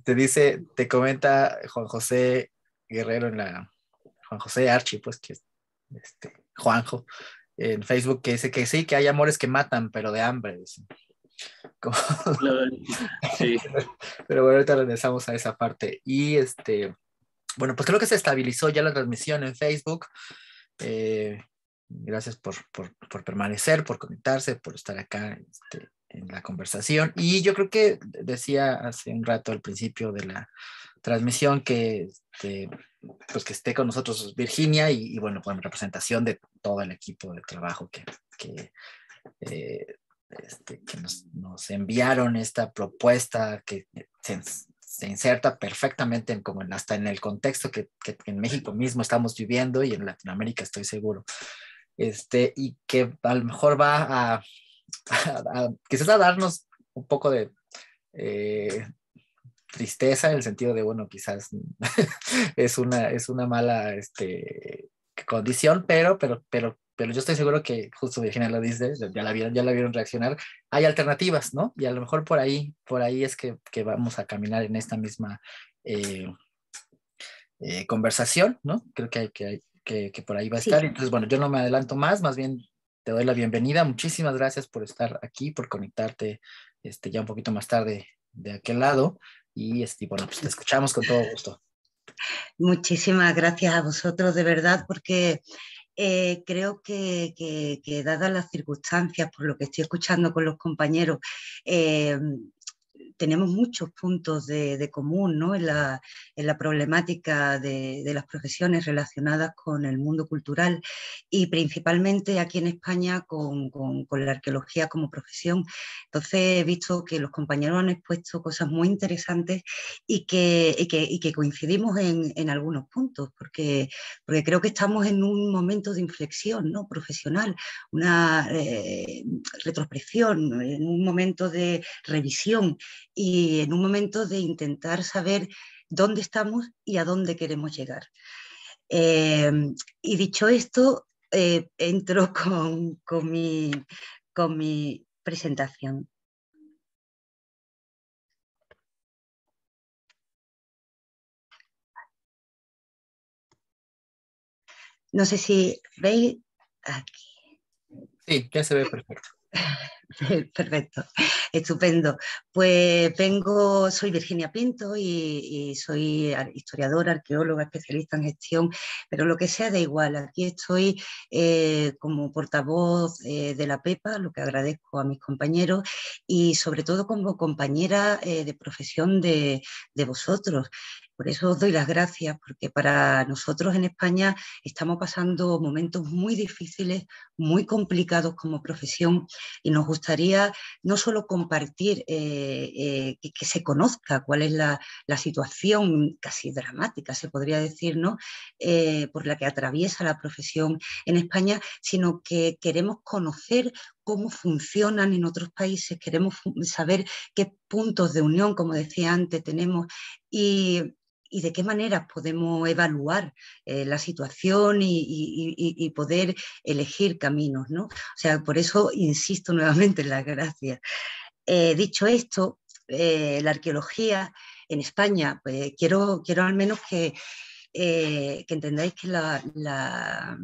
Speaker 1: Te comenta Juan José Guerrero Juan José Archi, pues que es Juanjo, en Facebook, que dice que sí, que hay amores que matan, pero de hambre. Como...
Speaker 3: Sí.
Speaker 1: Pero bueno, ahorita regresamos a esa parte. Y bueno, pues creo que se estabilizó ya la transmisión en Facebook. Gracias por permanecer, por conectarse, por estar acá en la conversación. Y yo creo que decía hace un rato al principio de la transmisión que, pues que esté con nosotros Virginia y bueno, con representación de todo el equipo de trabajo que nos enviaron esta propuesta que se inserta perfectamente hasta en el contexto que en México mismo estamos viviendo y en Latinoamérica estoy seguro. Y que a lo mejor va a quizás a darnos un poco de tristeza en el sentido de, bueno, quizás es una mala condición, pero yo estoy seguro que justo Virginia lo dice, ya la vieron reaccionar, hay alternativas, ¿no? Y a lo mejor por ahí es que vamos a caminar en esta misma conversación, ¿no? Creo que por ahí va a estar.
Speaker 4: Sí.
Speaker 1: Entonces, bueno, yo no me adelanto más bien te doy la bienvenida. Muchísimas gracias por estar aquí, por conectarte ya un poquito más tarde de aquel lado. Y bueno, pues te escuchamos con todo gusto.
Speaker 4: Muchísimas gracias a vosotros, de verdad, porque creo que dadas las circunstancias, por lo que estoy escuchando con los compañeros, tenemos muchos puntos de común, ¿no? en la problemática de las profesiones relacionadas con el mundo cultural y principalmente aquí en España con la arqueología como profesión. Entonces he visto que los compañeros han expuesto cosas muy interesantes y que coincidimos en algunos puntos, porque creo que estamos en un momento de inflexión, ¿no? profesional, una retrospección, en un momento de revisión y en un momento de intentar saber dónde estamos y a dónde queremos llegar. Y dicho esto, entro con mi presentación. No sé si veis aquí.
Speaker 1: Sí, ya se ve perfecto.
Speaker 4: Perfecto, estupendo. Pues soy Virginia Pinto y soy historiadora, arqueóloga, especialista en gestión, pero lo que sea da igual. Aquí estoy como portavoz de la PEPA, lo que agradezco a mis compañeros, y sobre todo como compañera de profesión de vosotros. Por eso os doy las gracias, porque para nosotros en España estamos pasando momentos muy difíciles, muy complicados como profesión, y nos gustaría no solo compartir, que se conozca cuál es la situación casi dramática, se podría decir, ¿no? Por la que atraviesa la profesión en España, sino que queremos conocer cómo funcionan en otros países, queremos saber qué puntos de unión, como decía antes, tenemos y de qué manera podemos evaluar la situación y poder elegir caminos, ¿no? O sea, por eso insisto nuevamente en las gracias. Dicho esto, la arqueología en España, pues quiero al menos que entendáis que la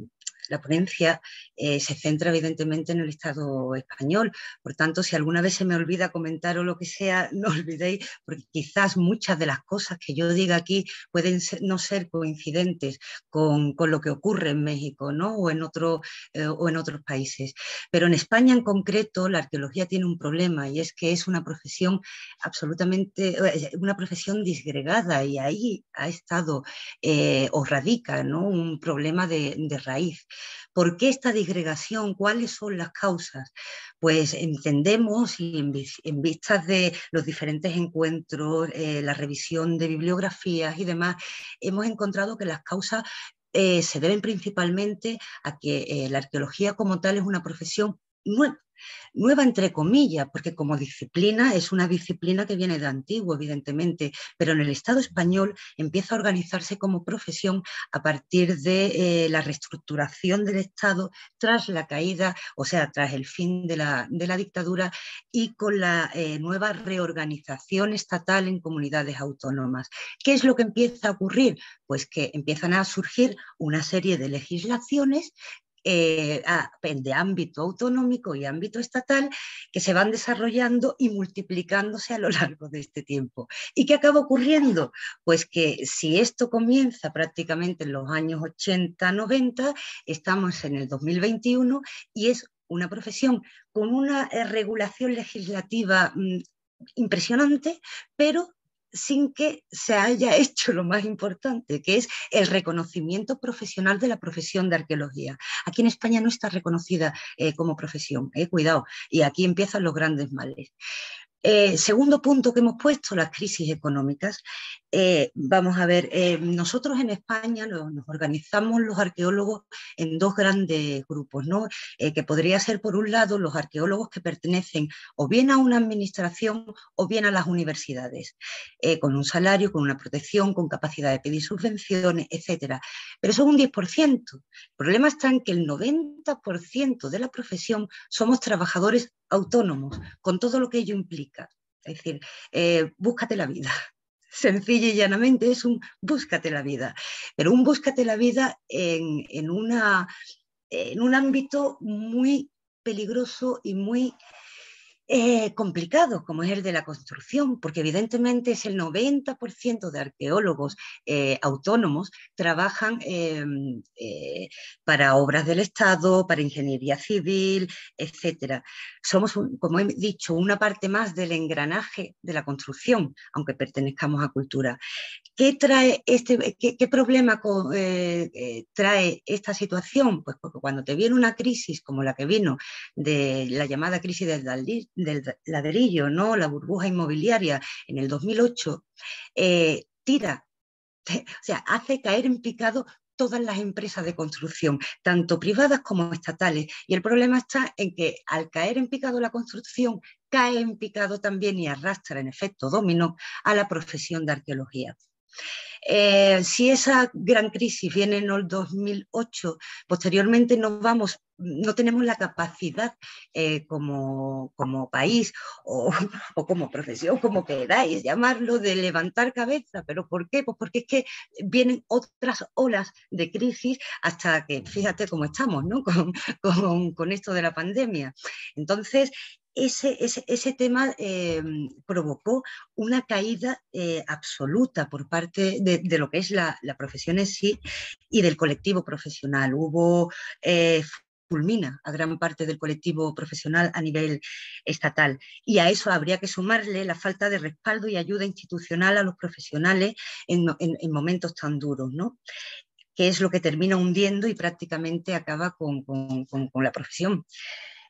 Speaker 4: ponencia se centra evidentemente en el Estado español. Por tanto, si alguna vez se me olvida comentar o lo que sea, no olvidéis, porque quizás muchas de las cosas que yo diga aquí pueden no ser coincidentes con lo que ocurre en México, ¿no? O en otros países. Pero en España en concreto la arqueología tiene un problema, y es que es una profesión absolutamente, una profesión disgregada, y ahí ha estado o radica, ¿no? Un problema de raíz. ¿Por qué esta disgregación? ¿Cuáles son las causas? Pues entendemos, y en vistas de los diferentes encuentros, la revisión de bibliografías y demás, hemos encontrado que las causas se deben principalmente a que la arqueología como tal es una profesión nueva entre comillas, porque como disciplina es una disciplina que viene de antiguo, evidentemente, pero en el Estado español empieza a organizarse como profesión a partir de la reestructuración del Estado tras la caída, o sea, tras el fin de la dictadura, y con la nueva reorganización estatal en comunidades autónomas. ¿Qué es lo que empieza a ocurrir? Pues que empiezan a surgir una serie de legislaciones de ámbito autonómico y ámbito estatal, que se van desarrollando y multiplicándose a lo largo de este tiempo. ¿Y qué acaba ocurriendo? Pues que si esto comienza prácticamente en los años 80-90, estamos en el 2021 y es una profesión con una regulación legislativa impresionante, pero sin que se haya hecho lo más importante, que es el reconocimiento profesional de la profesión de arqueología. Aquí en España no está reconocida como profesión, cuidado, y aquí empiezan los grandes males. Segundo punto que hemos puesto, las crisis económicas. Vamos a ver, nosotros en España nos organizamos los arqueólogos en dos grandes grupos, ¿no? Que podría ser, por un lado, los arqueólogos que pertenecen o bien a una administración o bien a las universidades, con un salario, con una protección, con capacidad de pedir subvenciones, etc. Pero son un 10%. El problema está en que el 90% de la profesión somos trabajadores autónomos, con todo lo que ello implica. Es decir, búscate la vida. Sencilla y llanamente es un búscate la vida, pero un búscate la vida en un ámbito muy peligroso y muy complicado, como es el de la construcción, porque evidentemente es el 90% de arqueólogos autónomos trabajan para obras del Estado, para ingeniería civil, etc. Somos, como he dicho, una parte más del engranaje de la construcción, aunque pertenezcamos a cultura. ¿Qué trae qué problema trae esta situación? Pues porque cuando te viene una crisis como la que vino de la llamada crisis del ladrillo, ¿no? La burbuja inmobiliaria en el 2008, o sea, hace caer en picado todas las empresas de construcción, tanto privadas como estatales. Y el problema está en que al caer en picado la construcción, cae en picado también y arrastra en efecto dominó a la profesión de arqueología. Si esa gran crisis viene en el 2008, posteriormente no tenemos la capacidad como país o como profesión, como queráis llamarlo, de levantar cabeza. ¿Pero por qué? Pues porque es que vienen otras olas de crisis hasta que, fíjate cómo estamos, ¿no? con esto de la pandemia. Entonces, ese tema provocó una caída absoluta por parte de lo que es la profesión en sí y del colectivo profesional. Hubo fulmina a gran parte del colectivo profesional a nivel estatal. Y a eso habría que sumarle la falta de respaldo y ayuda institucional a los profesionales en momentos tan duros, ¿no? Que es lo que termina hundiendo y prácticamente acaba con la profesión.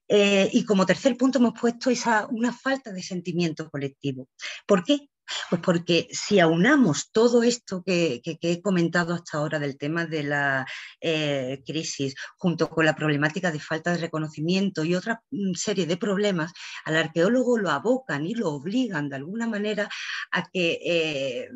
Speaker 4: Y como tercer punto hemos puesto una falta de sentimiento colectivo. ¿Por qué? Pues porque si aunamos todo esto que he comentado hasta ahora del tema de la crisis, junto con la problemática de falta de reconocimiento y otra serie de problemas, al arqueólogo lo abocan y lo obligan de alguna manera a que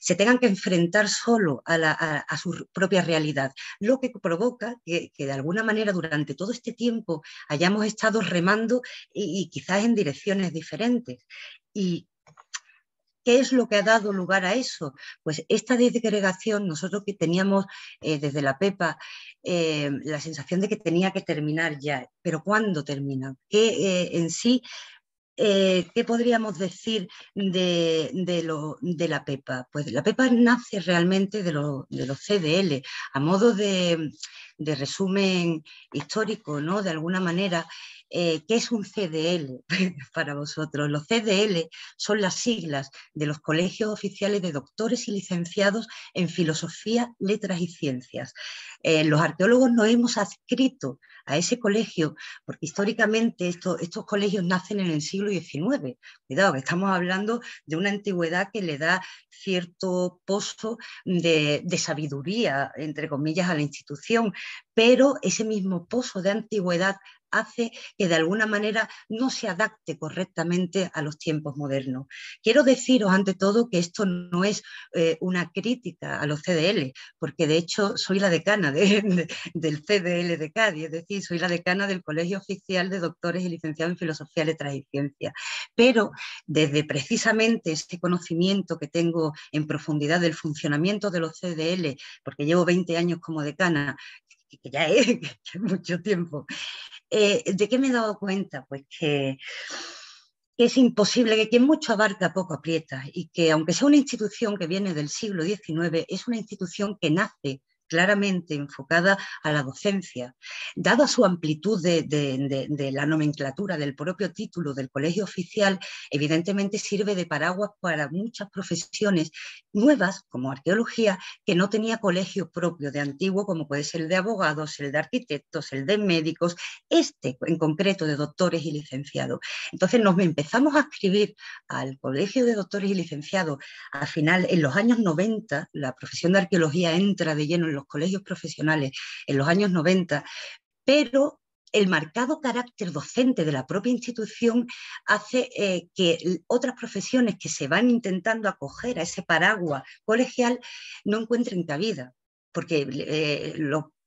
Speaker 4: se tengan que enfrentar solo a su propia realidad, lo que provoca que de alguna manera durante todo este tiempo hayamos estado remando y quizás en direcciones diferentes. Y ¿qué es lo que ha dado lugar a eso? Pues esta disgregación, nosotros que teníamos desde la PEPA la sensación de que tenía que terminar ya, pero ¿cuándo termina? ¿Qué en sí? ¿Qué podríamos decir de la PEPA? Pues la PEPA nace realmente de los CDL, a modo de resumen histórico, ¿no? De alguna manera, ¿qué es un CDL para vosotros? Los CDL son las siglas de los colegios oficiales de doctores y licenciados en filosofía, letras y ciencias. Los arqueólogos nos hemos adscrito a ese colegio porque históricamente estos colegios nacen en el siglo XIX. Cuidado, que estamos hablando de una antigüedad que le da cierto pozo de sabiduría, entre comillas, a la institución, pero ese mismo pozo de antigüedad hace que de alguna manera no se adapte correctamente a los tiempos modernos. Quiero deciros ante todo que esto no es una crítica a los CDL, porque de hecho soy la decana del CDL de Cádiz, es decir, soy la decana del Colegio Oficial de Doctores y Licenciados en Filosofía, Letras y Ciencias. Pero desde precisamente ese conocimiento que tengo en profundidad del funcionamiento de los CDL, porque llevo 20 años como decana, que ya es mucho tiempo, ¿de qué me he dado cuenta? Pues que es imposible, que quien mucho abarca poco aprieta y que aunque sea una institución que viene del siglo XIX, es una institución que nace claramente enfocada a la docencia. Dada su amplitud de la nomenclatura del propio título del colegio oficial, evidentemente sirve de paraguas para muchas profesiones nuevas, como arqueología, que no tenía colegio propio de antiguo, como puede ser el de abogados, el de arquitectos, el de médicos, en concreto de doctores y licenciados. Entonces nos empezamos a adscribir al colegio de doctores y licenciados al final, en los años 90, la profesión de arqueología entra de lleno en los colegios profesionales en los años 90, pero el marcado carácter docente de la propia institución hace que otras profesiones que se van intentando acoger a ese paraguas colegial no encuentren cabida, porque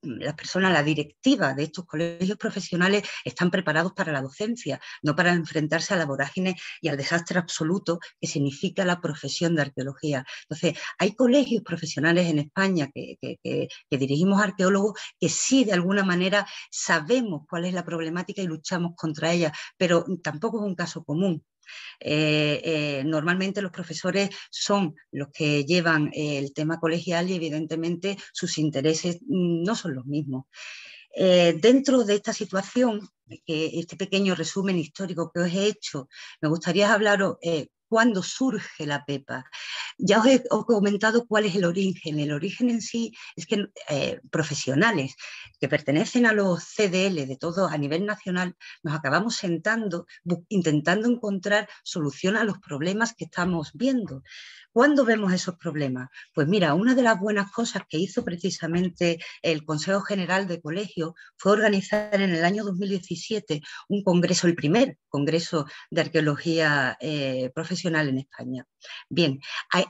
Speaker 4: las personas, la directiva de estos colegios profesionales están preparados para la docencia, no para enfrentarse a la vorágine y al desastre absoluto que significa la profesión de arqueología. Entonces, hay colegios profesionales en España que dirigimos arqueólogos que sí, de alguna manera, sabemos cuál es la problemática y luchamos contra ella, pero tampoco es un caso común. Normalmente los profesores son los que llevan el tema colegial y evidentemente sus intereses no son los mismos. Dentro de esta situación, este pequeño resumen histórico que os he hecho, me gustaría hablaros cuándo surge la PEPA. Ya os he comentado cuál es el origen. El origen en sí es que profesionales que pertenecen a los CDL de todo a nivel nacional nos acabamos sentando, intentando encontrar solución a los problemas que estamos viendo. ¿Cuándo vemos esos problemas? Pues mira, una de las buenas cosas que hizo precisamente el Consejo General de Colegios fue organizar en el año 2017 un congreso, el primer congreso de arqueología profesional en España. Bien,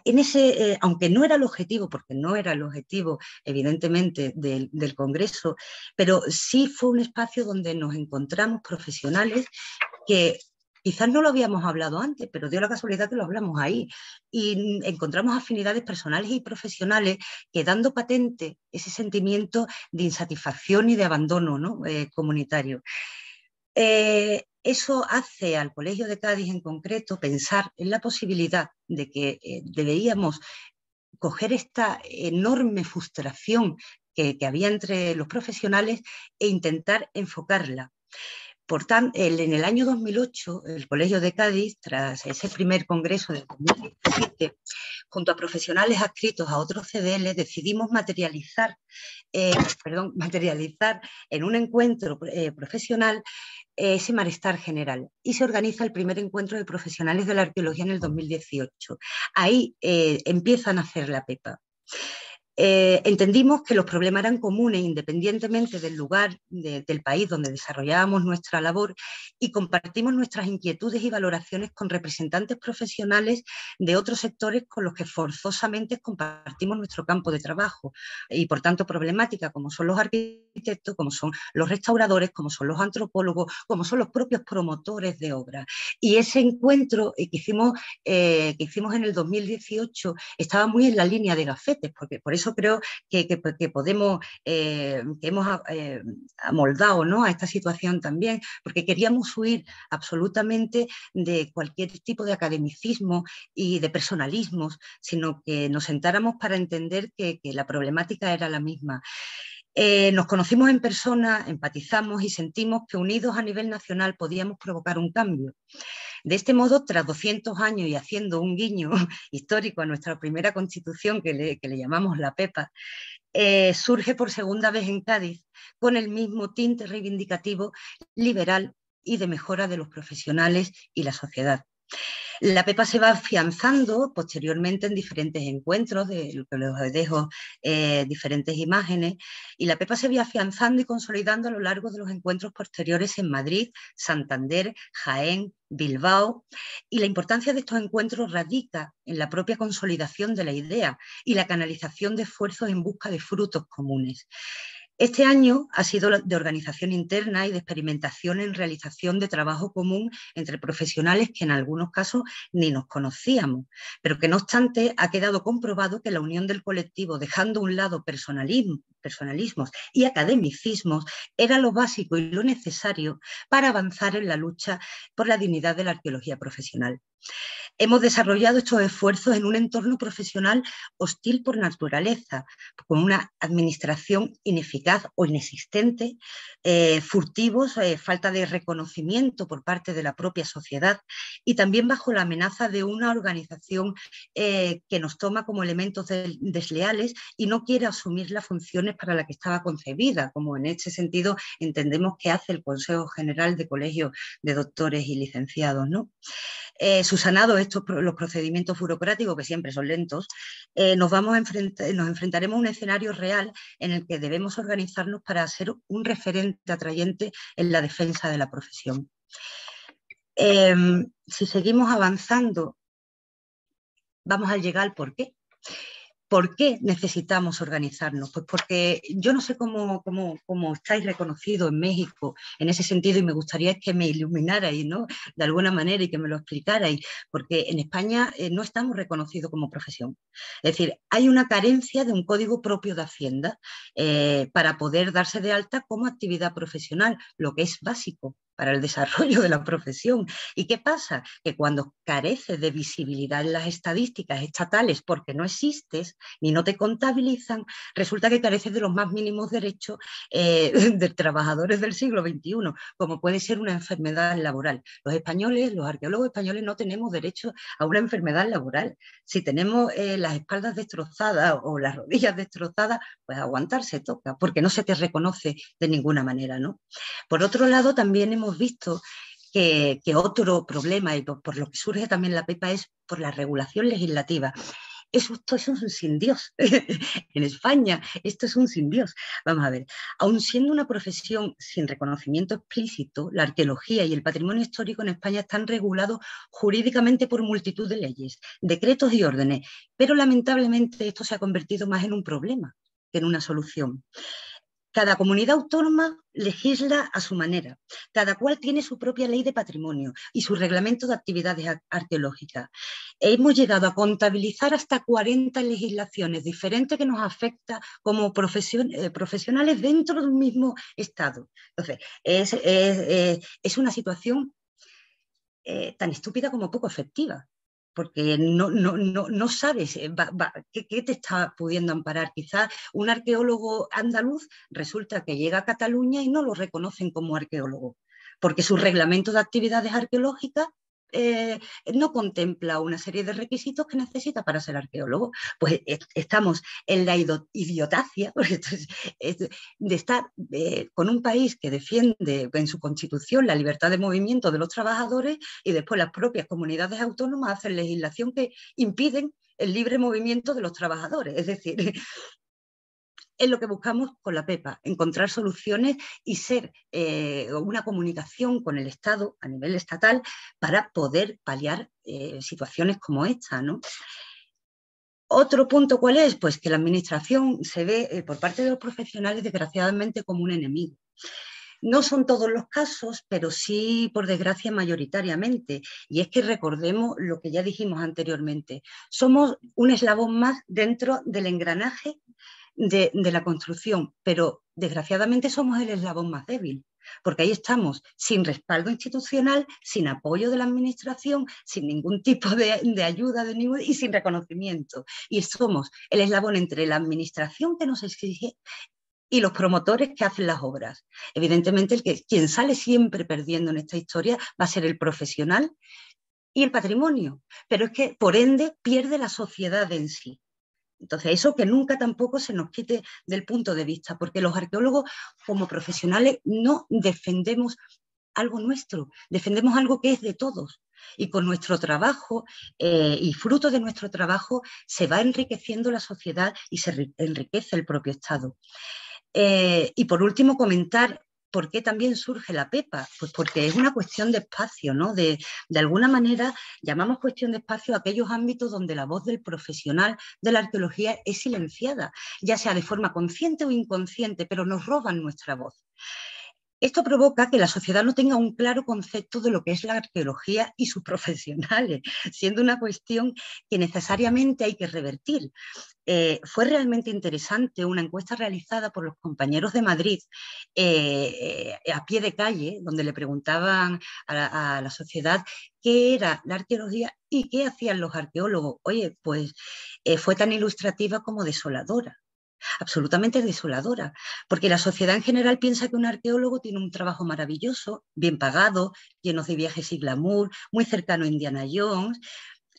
Speaker 4: en ese, aunque no era el objetivo, porque no era el objetivo evidentemente del congreso, pero sí fue un espacio donde nos encontramos profesionales que quizás no lo habíamos hablado antes, pero dio la casualidad que lo hablamos ahí. Y encontramos afinidades personales y profesionales que dando patente ese sentimiento de insatisfacción y de abandono, ¿no? Comunitario. Eso hace al Colegio de Cádiz en concreto pensar en la posibilidad de que deberíamos coger esta enorme frustración que había entre los profesionales e intentar enfocarla. Por tanto, en el año 2008, el Colegio de Cádiz, tras ese primer congreso del 2017, junto a profesionales adscritos a otros CDL, decidimos materializar en un encuentro profesional ese malestar general, y se organiza el primer encuentro de profesionales de la arqueología en el 2018. Ahí empieza a nacer la PEPA. Entendimos que los problemas eran comunes independientemente del lugar del país donde desarrollábamos nuestra labor, y compartimos nuestras inquietudes y valoraciones con representantes profesionales de otros sectores con los que forzosamente compartimos nuestro campo de trabajo y por tanto problemática, como son los arquitectos, como son los restauradores, como son los antropólogos, como son los propios promotores de obras. Y ese encuentro que hicimos en el 2018 estaba muy en la línea de gafetes, porque por eso creo que podemos, que hemos amoldado, ¿no?, a esta situación también, porque queríamos huir absolutamente de cualquier tipo de academicismo y de personalismos, sino que nos sentáramos para entender que la problemática era la misma. Nos conocimos en persona, empatizamos y sentimos que unidos a nivel nacional podíamos provocar un cambio. De este modo, tras 200 años y haciendo un guiño histórico a nuestra primera constitución, que le llamamos la PEPA, surge por segunda vez en Cádiz con el mismo tinte reivindicativo, liberal y de mejora de los profesionales y la sociedad. La PEPA se va afianzando posteriormente en diferentes encuentros, de lo que les dejo diferentes imágenes, y la PEPA se va afianzando y consolidando a lo largo de los encuentros posteriores en Madrid, Santander, Jaén, Bilbao, y la importancia de estos encuentros radica en la propia consolidación de la idea y la canalización de esfuerzos en busca de frutos comunes. Este año ha sido de organización interna y de experimentación en realización de trabajo común entre profesionales que en algunos casos ni nos conocíamos, pero que no obstante ha quedado comprobado que la unión del colectivo, dejando a un lado personalismos y academicismos, era lo básico y lo necesario para avanzar en la lucha por la dignidad de la arqueología profesional. Hemos desarrollado estos esfuerzos en un entorno profesional hostil por naturaleza, con una administración ineficaz o inexistente, furtivos, falta de reconocimiento por parte de la propia sociedad, y también bajo la amenaza de una organización que nos toma como elementos desleales y no quiere asumir las funciones para las que estaba concebida, como en este sentido entendemos que hace el Consejo General de Colegios de Doctores y Licenciados, ¿no? Subsanados los procedimientos burocráticos, que siempre son lentos, nos enfrentaremos a un escenario real en el que debemos organizarnos para ser un referente atrayente en la defensa de la profesión. Si seguimos avanzando, vamos a llegar al porqué. ¿Por qué necesitamos organizarnos? Pues porque yo no sé cómo estáis reconocidos en México en ese sentido, y me gustaría que me iluminarais, ¿no?, de alguna manera, y que me lo explicarais, porque en España no estamos reconocidos como profesión. Es decir, hay una carencia de un código propio de Hacienda para poder darse de alta como actividad profesional, lo que es básico para el desarrollo de la profesión. ¿Y qué pasa? Que cuando careces de visibilidad en las estadísticas estatales porque no existes ni no te contabilizan, resulta que careces de los más mínimos derechos de trabajadores del siglo XXI, como puede ser una enfermedad laboral. Los españoles, los arqueólogos españoles, no tenemos derecho a una enfermedad laboral. Si tenemos las espaldas destrozadas o las rodillas destrozadas, pues aguantarse toca, porque no se te reconoce de ninguna manera, ¿no? Por otro lado, también hemos visto que otro problema, y por lo que surge también la PEPA, es por la regulación legislativa. Esto es un sin Dios. En España esto es un sin Dios. Vamos a ver, aun siendo una profesión sin reconocimiento explícito, la arqueología y el patrimonio histórico en España están regulados jurídicamente por multitud de leyes, decretos y órdenes, pero lamentablemente esto se ha convertido más en un problema que en una solución. Cada comunidad autónoma legisla a su manera, cada cual tiene su propia ley de patrimonio y su reglamento de actividades arqueológicas. Hemos llegado a contabilizar hasta 40 legislaciones diferentes que nos afectan como profesionales dentro de un mismo Estado. Entonces, es una situación tan estúpida como poco efectiva. porque no sabes qué te está pudiendo amparar. Quizás un arqueólogo andaluz resulta que llega a Cataluña y no lo reconocen como arqueólogo, porque su reglamento de actividades arqueológicas no contempla una serie de requisitos que necesita para ser arqueólogo. Pues estamos en la idiotacia de estar con un país que defiende en su constitución la libertad de movimiento de los trabajadores y después las propias comunidades autónomas hacen legislación que impiden el libre movimiento de los trabajadores. Es decir, es lo que buscamos con la PEPA, encontrar soluciones y ser una comunicación con el Estado a nivel estatal para poder paliar situaciones como esta, ¿no? Otro punto, ¿cuál es? Pues que la administración se ve por parte de los profesionales, desgraciadamente, como un enemigo. No son todos los casos, pero sí, por desgracia, mayoritariamente. Y es que recordemos lo que ya dijimos anteriormente. Somos un eslabón más dentro del engranaje de la construcción, pero desgraciadamente somos el eslabón más débil, porque ahí estamos sin respaldo institucional, sin apoyo de la administración, sin ningún tipo de ayuda y sin reconocimiento. Y somos el eslabón entre la administración que nos exige y los promotores que hacen las obras. Evidentemente, quien sale siempre perdiendo en esta historia va a ser el profesional y el patrimonio, pero es que, por ende, pierde la sociedad en sí. Entonces, eso que nunca tampoco se nos quite del punto de vista, porque los arqueólogos como profesionales no defendemos algo nuestro, defendemos algo que es de todos. Y con nuestro trabajo y fruto de nuestro trabajo se va enriqueciendo la sociedad y se enriquece el propio Estado. Y por último, comentar por qué también surge la PEPA. Pues porque es una cuestión de espacio, ¿no? De alguna manera llamamos cuestión de espacio a aquellos ámbitos donde la voz del profesional de la arqueología es silenciada, ya sea de forma consciente o inconsciente, pero nos roban nuestra voz. Esto provoca que la sociedad no tenga un claro concepto de lo que es la arqueología y sus profesionales, siendo una cuestión que necesariamente hay que revertir. Fue realmente interesante una encuesta realizada por los compañeros de Madrid a pie de calle, donde le preguntaban a la sociedad qué era la arqueología y qué hacían los arqueólogos. Oye, pues fue tan ilustrativa como desoladora. Absolutamente desoladora, porque la sociedad en general piensa que un arqueólogo tiene un trabajo maravilloso, bien pagado, lleno de viajes y glamour, muy cercano a Indiana Jones,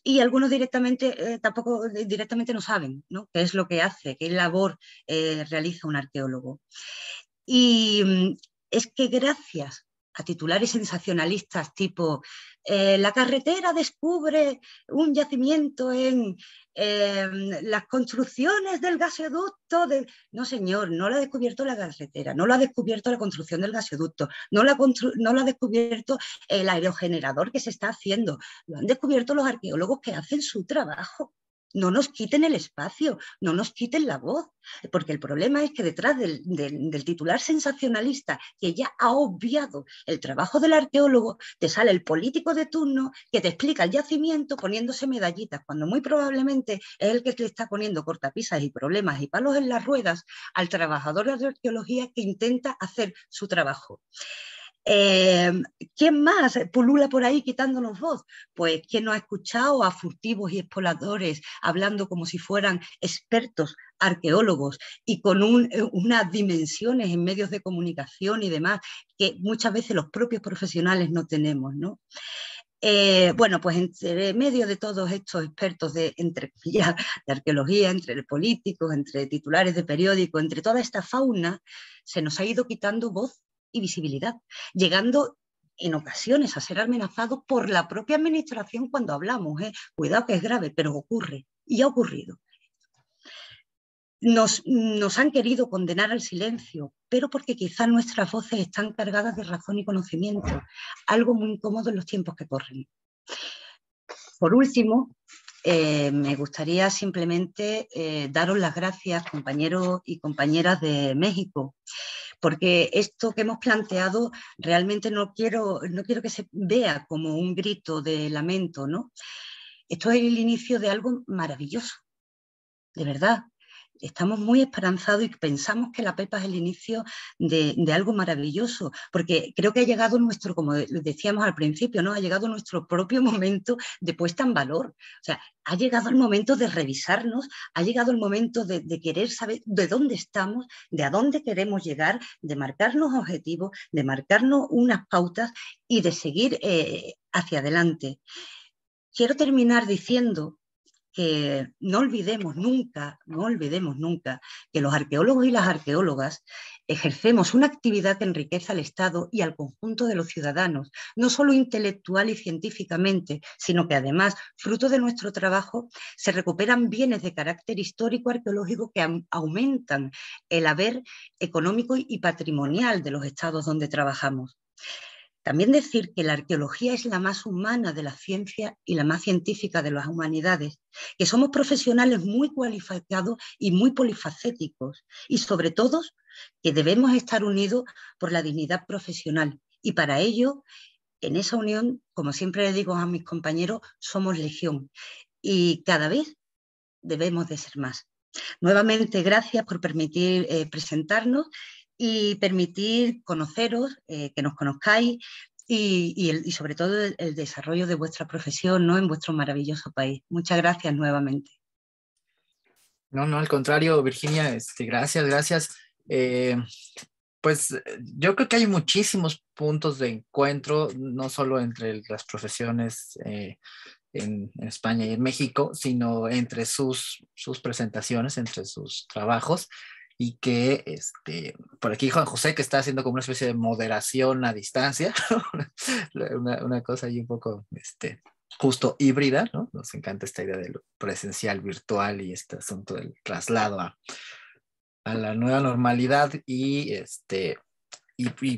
Speaker 4: y algunos directamente tampoco directamente no saben, ¿no?, qué es lo que hace, qué labor realiza un arqueólogo. Y es que gracias a titulares sensacionalistas tipo la carretera descubre un yacimiento en las construcciones del gasoducto. No, señor, no lo ha descubierto la carretera, no lo ha descubierto la construcción del gasoducto, no lo ha descubierto el aerogenerador que se está haciendo, lo han descubierto los arqueólogos que hacen su trabajo. No nos quiten el espacio, no nos quiten la voz, porque el problema es que detrás del titular sensacionalista que ya ha obviado el trabajo del arqueólogo, te sale el político de turno que te explica el yacimiento poniéndose medallitas, cuando muy probablemente es el que le está poniendo cortapisas y problemas y palos en las ruedas al trabajador de arqueología que intenta hacer su trabajo. ¿Quién más pulula por ahí quitándonos voz? Pues ¿quién no ha escuchado a furtivos y exploradores hablando como si fueran expertos arqueólogos y con unas dimensiones en medios de comunicación y demás que muchas veces los propios profesionales no tenemos, ¿no? Bueno, pues entre medio de todos estos expertos de arqueología, entre políticos, entre titulares de periódicos, entre toda esta fauna, se nos ha ido quitando voz y visibilidad, llegando en ocasiones a ser amenazados por la propia administración cuando hablamos. Cuidado que es grave, pero ocurre y ha ocurrido. Nos han querido condenar al silencio, pero porque quizás nuestras voces están cargadas de razón y conocimiento, algo muy incómodo en los tiempos que corren. Por último, me gustaría simplemente daros las gracias, compañeros y compañeras de México, porque esto que hemos planteado realmente no quiero que se vea como un grito de lamento, ¿no? Esto es el inicio de algo maravilloso, de verdad. estamos muy esperanzados y pensamos que la Pepa es el inicio de algo maravilloso, porque creo que ha llegado nuestro, como decíamos al principio, ¿no? Ha llegado nuestro propio momento de puesta en valor. O sea, ha llegado el momento de revisarnos, ha llegado el momento de querer saber de dónde estamos, de a dónde queremos llegar, de marcarnos objetivos, de marcarnos unas pautas y de seguir hacia adelante. Quiero terminar diciendo que no olvidemos nunca que los arqueólogos y las arqueólogas ejercemos una actividad que enriquece al Estado y al conjunto de los ciudadanos, no solo intelectual y científicamente, sino que además, fruto de nuestro trabajo, se recuperan bienes de carácter histórico arqueológico que aumentan el haber económico y patrimonial de los estados donde trabajamos. También decir que la arqueología es la más humana de la ciencia y la más científica de las humanidades, que somos profesionales muy cualificados y muy polifacéticos y sobre todo que debemos estar unidos por la dignidad profesional. Y para ello, en esa unión, como siempre le digo a mis compañeros, somos legión y cada vez debemos de ser más. Nuevamente, gracias por permitir presentarnos y permitir conoceros, que nos conozcáis y sobre todo el desarrollo de vuestra profesión, ¿no? En vuestro maravilloso país. Muchas gracias nuevamente.
Speaker 1: No, al contrario, Virginia, gracias. Pues yo creo que hay muchísimos puntos de encuentro, no solo entre las profesiones en España y en México, sino entre sus presentaciones, entre sus trabajos, y que por aquí Juan José, que está haciendo como una especie de moderación a distancia, una cosa ahí un poco justo híbrida, ¿no? Nos encanta esta idea de lo presencial, virtual y este asunto del traslado a la nueva normalidad y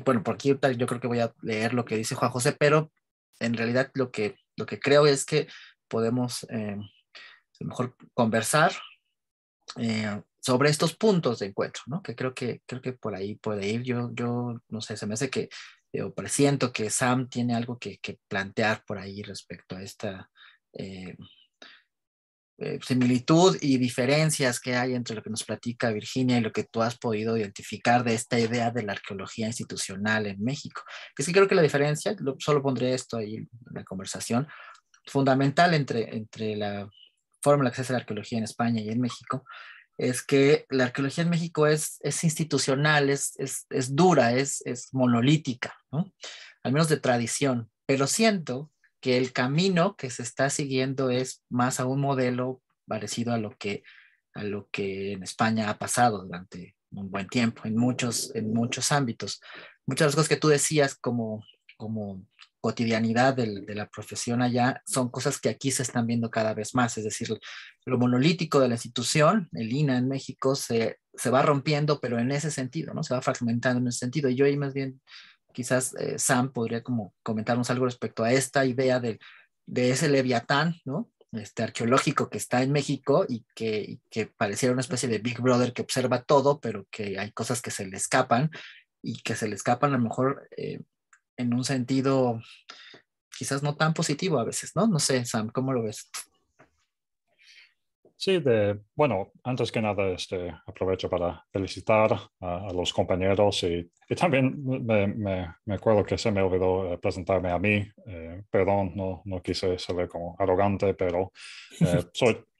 Speaker 1: bueno, por aquí yo creo que voy a leer lo que dice Juan José, pero en realidad lo que creo es que podemos a lo mejor conversar sobre estos puntos de encuentro, ¿no? Que creo que por ahí puede ir. Yo no sé, se me hace que yo presiento que Sam tiene algo que plantear por ahí respecto a esta similitud y diferencias que hay entre lo que nos platica Virginia y lo que tú has podido identificar de esta idea de la arqueología institucional en México. Es que creo que la diferencia, solo pondré esto ahí en la conversación, fundamental entre la forma en la que se hace la arqueología en España y en México, es que la arqueología en México es institucional, es dura, es monolítica, ¿no? Al menos de tradición, pero siento que el camino que se está siguiendo es más a un modelo parecido a lo que en España ha pasado durante un buen tiempo, en muchos ámbitos. Muchas de las cosas que tú decías como cotidianidad de la profesión allá son cosas que aquí se están viendo cada vez más, es decir, lo monolítico de la institución, el INAH en México se va rompiendo, pero en ese sentido, ¿no? Se va fragmentando en ese sentido. Y yo ahí más bien, quizás Sam podría como comentarnos algo respecto a esta idea de ese leviatán, ¿no? Arqueológico que está en México y que pareciera una especie de Big Brother que observa todo, pero que hay cosas que se le escapan y que se le escapan a lo mejor en un sentido quizás no tan positivo a veces, ¿no? No sé, Sam, ¿cómo lo ves?
Speaker 2: Sí, bueno, antes que nada aprovecho para felicitar a los compañeros y también me acuerdo que se me olvidó presentarme a mí. Perdón, no quise ser como arrogante, pero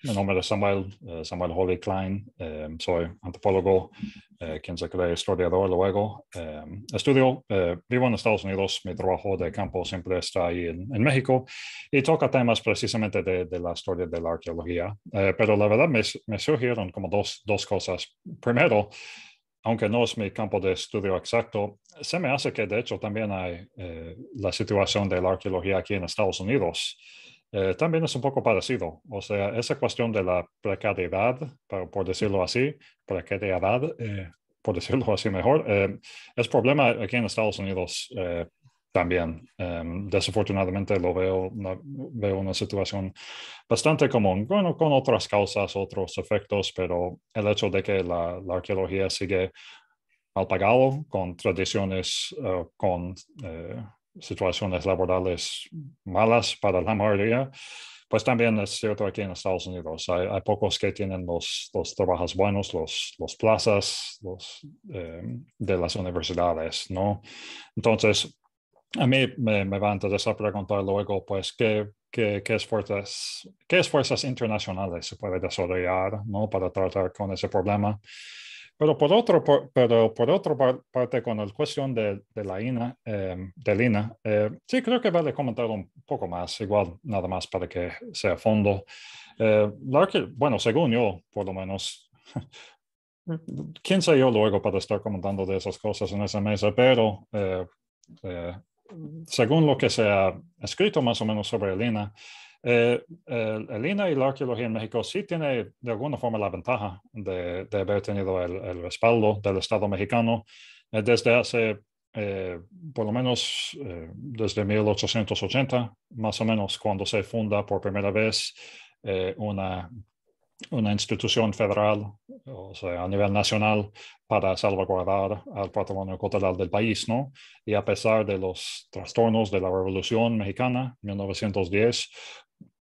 Speaker 2: mi nombre es Samuel Holly Klein, soy antropólogo, quien se cree historiador luego. Vivo en Estados Unidos, mi trabajo de campo siempre está ahí en México y toca temas precisamente de la historia de la arqueología. Pero la verdad me surgieron como dos cosas. Primero, aunque no es mi campo de estudio exacto, se me hace que de hecho también hay la situación de la arqueología aquí en Estados Unidos. También es un poco parecido. O sea, esa cuestión de la precariedad, por decirlo así, por decirlo así mejor, es problema aquí en Estados Unidos también. Desafortunadamente veo una situación bastante común, bueno, con otras causas, otros efectos, pero el hecho de que la arqueología sigue mal pagado, con tradiciones, con situaciones laborales malas para la mayoría, Pues también es cierto aquí en Estados Unidos. Hay pocos que tienen los trabajos buenos, los plazas de las universidades, ¿no? Entonces, a mí me va a interesar preguntar luego, pues, ¿qué esfuerzos internacionales se puede desarrollar, ¿no? Para tratar con ese problema? Pero por otra parte, con la cuestión de la INA, del INA, sí creo que vale comentar un poco más, igual nada más para que sea a fondo. Bueno, según yo, por lo menos, quién soy yo luego para estar comentando de esas cosas en esa mesa, pero según lo que se ha escrito más o menos sobre el INA, el INA y la arqueología en México sí tiene de alguna forma la ventaja de haber tenido el respaldo del Estado mexicano desde hace, por lo menos desde 1880, más o menos, cuando se funda por primera vez una institución federal, o sea, a nivel nacional, para salvaguardar al patrimonio cultural del país, ¿no? Y a pesar de los trastornos de la Revolución Mexicana, 1910,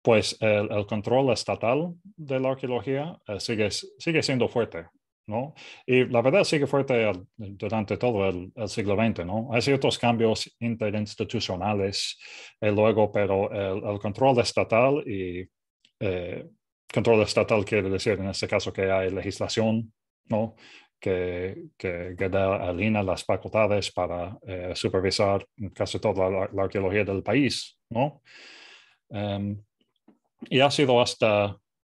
Speaker 2: pues el control estatal de la arqueología sigue siendo fuerte, ¿no? Y la verdad sigue fuerte durante todo el siglo XX, ¿no? Hay ciertos cambios interinstitucionales luego, pero el control estatal control estatal quiere decir en este caso que hay legislación, ¿no? Que da al INA las facultades para supervisar casi toda la arqueología del país, ¿no? Y ha sido hasta,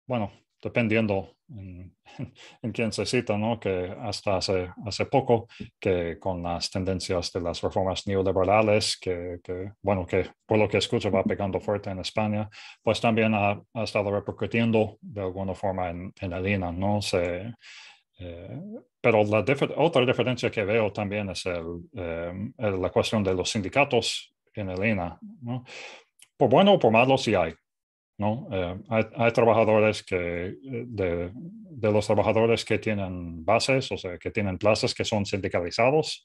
Speaker 2: bueno, dependiendo en quién se cita, ¿no? Que hasta hace poco, que con las tendencias de las reformas neoliberales, bueno, que por lo que escucho va pegando fuerte en España, pues también ha estado repercutiendo de alguna forma en el INA, ¿no? Pero otra diferencia que veo también es la cuestión de los sindicatos en el INA, ¿no? Por bueno o por malo sí hay, ¿no? Hay trabajadores de los trabajadores que tienen bases, o sea, que tienen plazas que son sindicalizados,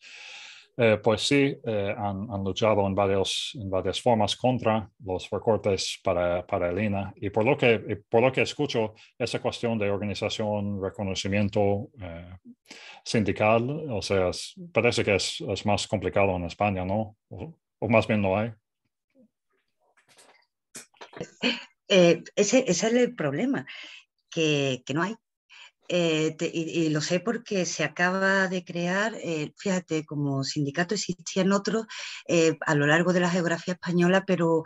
Speaker 2: pues sí, han luchado en varias formas contra los recortes para el INA. Y por lo que escucho, esa cuestión de organización, reconocimiento sindical, o sea, parece que es más complicado en España, ¿no? O más bien no hay.
Speaker 4: Ese es el problema, que no hay. Y lo sé porque se acaba de crear, fíjate, como sindicato existían otros a lo largo de la geografía española, pero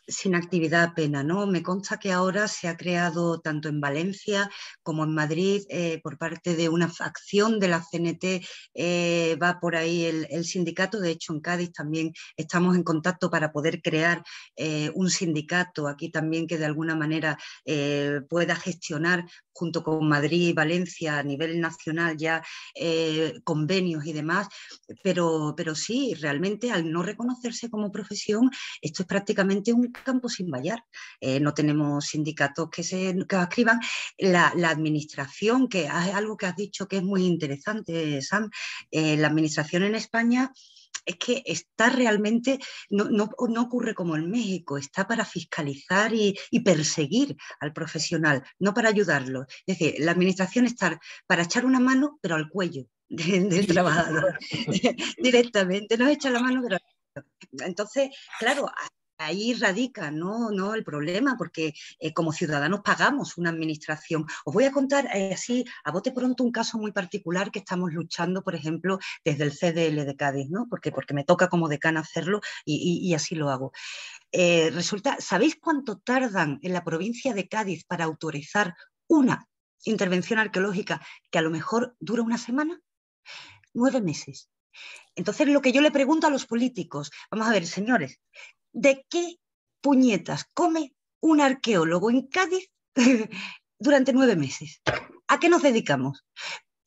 Speaker 4: sin actividad apenas, ¿no? Me consta que ahora se ha creado tanto en Valencia como en Madrid por parte de una facción de la CNT, va por ahí el sindicato. De hecho, en Cádiz también estamos en contacto para poder crear un sindicato aquí también que de alguna manera pueda gestionar junto con Madrid y Valencia a nivel nacional ya convenios y demás, pero sí, realmente al no reconocerse como profesión, esto es prácticamente un campo sin vallar. No tenemos sindicatos que escriban. La administración, que es algo que has dicho que es muy interesante, Sam, la administración en España es que está realmente, no ocurre como en México, está para fiscalizar y perseguir al profesional, no para ayudarlo. Es decir, la administración está para echar una mano, pero al cuello del trabajador, directamente, no echa la mano, pero... Entonces, claro, ahí radica ¿no? El problema, porque como ciudadanos pagamos una administración. Os voy a contar así, a bote pronto, un caso muy particular que estamos luchando, por ejemplo, desde el CDL de Cádiz, ¿no? Porque me toca como decana hacerlo y así lo hago. Resulta, ¿sabéis cuánto tardan en la provincia de Cádiz para autorizar una intervención arqueológica que a lo mejor dura una semana? 9 meses. Entonces, lo que yo le pregunto a los políticos, vamos a ver, señores, ¿de qué puñetas come un arqueólogo en Cádiz durante 9 meses? ¿A qué nos dedicamos?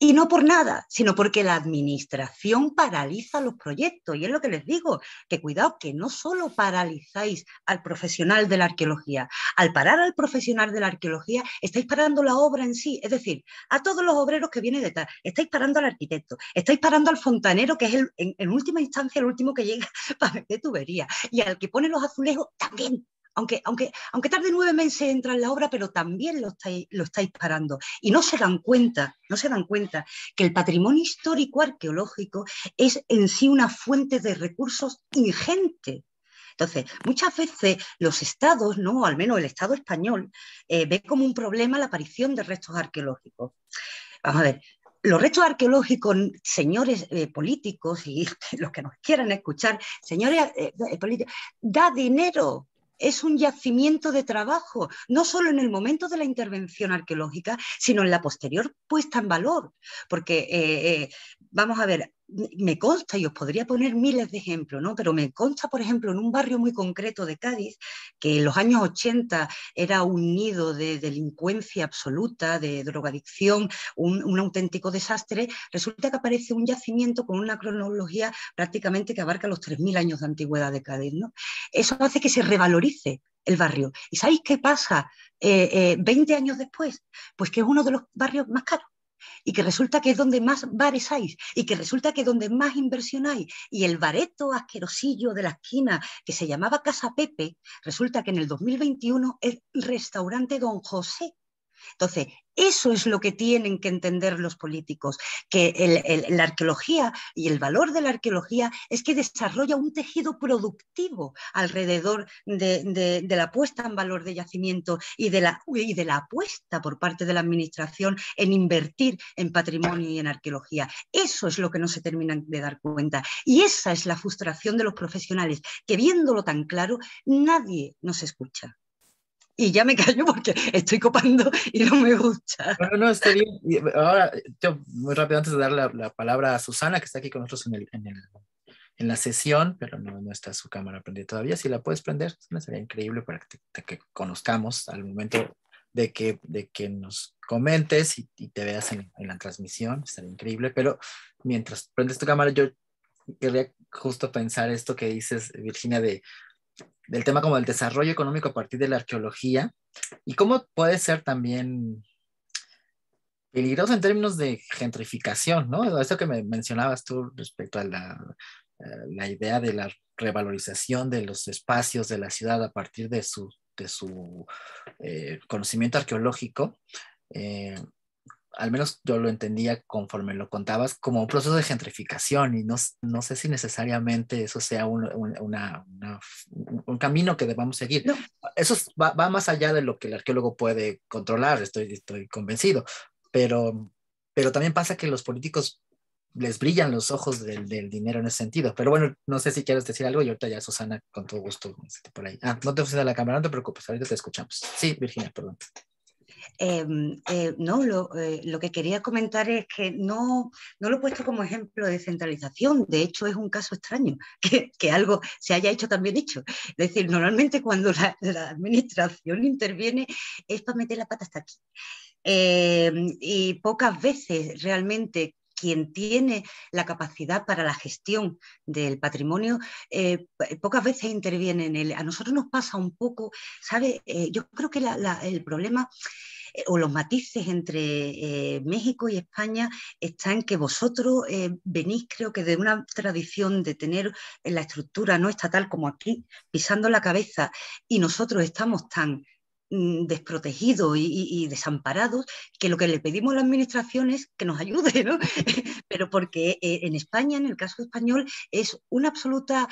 Speaker 4: Y no por nada, sino porque la administración paraliza los proyectos. Y es lo que les digo, que cuidado, que no solo paralizáis al profesional de la arqueología. Al parar al profesional de la arqueología, estáis parando la obra en sí. Es decir, a todos los obreros que vienen detrás. Estáis parando al arquitecto, estáis parando al fontanero, que es en última instancia el último que llega para meter tubería. Y al que pone los azulejos, también. Aunque tarde 9 meses entra en la obra, pero también lo estáis parando. Y no se dan cuenta que el patrimonio histórico arqueológico es en sí una fuente de recursos ingente. Entonces, muchas veces los estados, ¿no? O al menos el Estado español, ve como un problema la aparición de restos arqueológicos. Vamos a ver, los restos arqueológicos, señores políticos y los que nos quieran escuchar, señores políticos, da dinero. Es un yacimiento de trabajo, no solo en el momento de la intervención arqueológica, sino en la posterior puesta en valor. Porque, vamos a ver, me consta, y os podría poner miles de ejemplos, ¿no? Pero me consta, por ejemplo, en un barrio muy concreto de Cádiz, que en los años 80 era un nido de delincuencia absoluta, de drogadicción, un auténtico desastre. Resulta que aparece un yacimiento con una cronología prácticamente que abarca los 3000 años de antigüedad de Cádiz, ¿no? Eso hace que se revalorice el barrio. ¿Y sabéis qué pasa 20 años después? Pues que es uno de los barrios más caros, y que resulta que es donde más bares hay, y que resulta que es donde más inversión hay. Y el bareto asquerosillo de la esquina, que se llamaba Casa Pepe, resulta que en el 2021 es el restaurante Don José. Entonces, eso es lo que tienen que entender los políticos, que la arqueología y el valor de la arqueología es que desarrolla un tejido productivo alrededor de la puesta en valor de yacimientos y de la apuesta por parte de la administración en invertir en patrimonio y en arqueología. Eso es lo que no se terminan de dar cuenta. Y esa es la frustración de los profesionales, que viéndolo tan claro, nadie nos escucha. Y ya me callo porque estoy copando y no me gusta.
Speaker 1: No, no, está bien. Y ahora, yo muy rápido, antes de dar la palabra a Susana, que está aquí con nosotros en la sesión, pero no está su cámara prendida todavía. Si la puedes prender, sería increíble para que conozcamos al momento de que nos comentes y te veas en la transmisión, estaría increíble. Pero mientras prendes tu cámara, yo quería justo pensar esto que dices, Virginia, del tema como el desarrollo económico a partir de la arqueología y cómo puede ser también peligroso en términos de gentrificación, ¿no? Esto que me mencionabas tú respecto a la idea de la revalorización de los espacios de la ciudad a partir de su conocimiento arqueológico. Al menos yo lo entendía conforme lo contabas como un proceso de gentrificación y no sé si necesariamente eso sea un camino que debamos seguir.
Speaker 4: No.
Speaker 1: Eso va más allá de lo que el arqueólogo puede controlar, estoy convencido, pero también pasa que los políticos les brillan los ojos del dinero en ese sentido. Pero bueno, no sé si quieres decir algo y ahorita ya Susana con todo gusto por ahí. No te funciona la cámara, no te preocupes, ahorita te escuchamos. Sí, Virginia, perdón.
Speaker 4: No, lo que quería comentar es que no lo he puesto como ejemplo de centralización. De hecho, es un caso extraño que algo se haya hecho tan bien hecho. Es decir, normalmente cuando la administración interviene es para meter la pata hasta aquí. Y pocas veces realmente quien tiene la capacidad para la gestión del patrimonio, pocas veces interviene en él. A nosotros nos pasa un poco, ¿sabe? Yo creo que el problema o los matices entre México y España está en que vosotros venís, creo que de una tradición de tener la estructura no estatal como aquí, pisando la cabeza, y nosotros estamos tan desprotegidos y desamparados, que lo que le pedimos a la administración es que nos ayude, ¿no? Pero porque en España, en el caso español, es una absoluta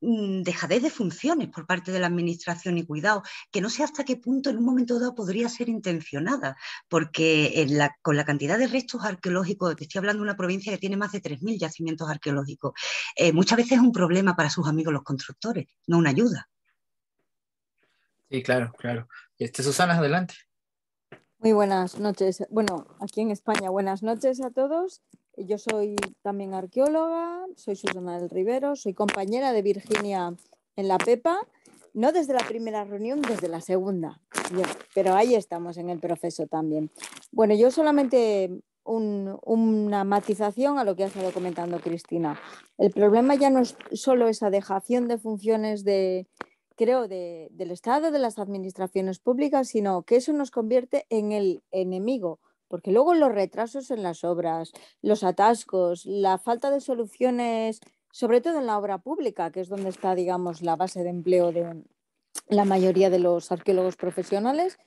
Speaker 4: dejadez de funciones por parte de la administración y cuidado, que no sé hasta qué punto en un momento dado podría ser intencionada, porque con la cantidad de restos arqueológicos, te estoy hablando de una provincia que tiene más de 3000 yacimientos arqueológicos, muchas veces es un problema para sus amigos los constructores, no una ayuda.
Speaker 1: Sí, claro, claro. Susana, adelante.
Speaker 5: Muy buenas noches. Bueno, aquí en España, buenas noches a todos. Yo soy también arqueóloga, soy Susana del Rivero, soy compañera de Virginia en la PEPA, no desde la primera reunión, desde la segunda. Bien, pero ahí estamos en el proceso también. Bueno, yo solamente una matización a lo que ha estado comentando Cristina. El problema ya no es solo esa dejación de funciones creo, del Estado, de las administraciones públicas, sino que eso nos convierte en el enemigo, porque luego los retrasos en las obras, los atascos, la falta de soluciones, sobre todo en la obra pública, que es donde está, digamos, la base de empleo la mayoría de los arqueólogos profesionales,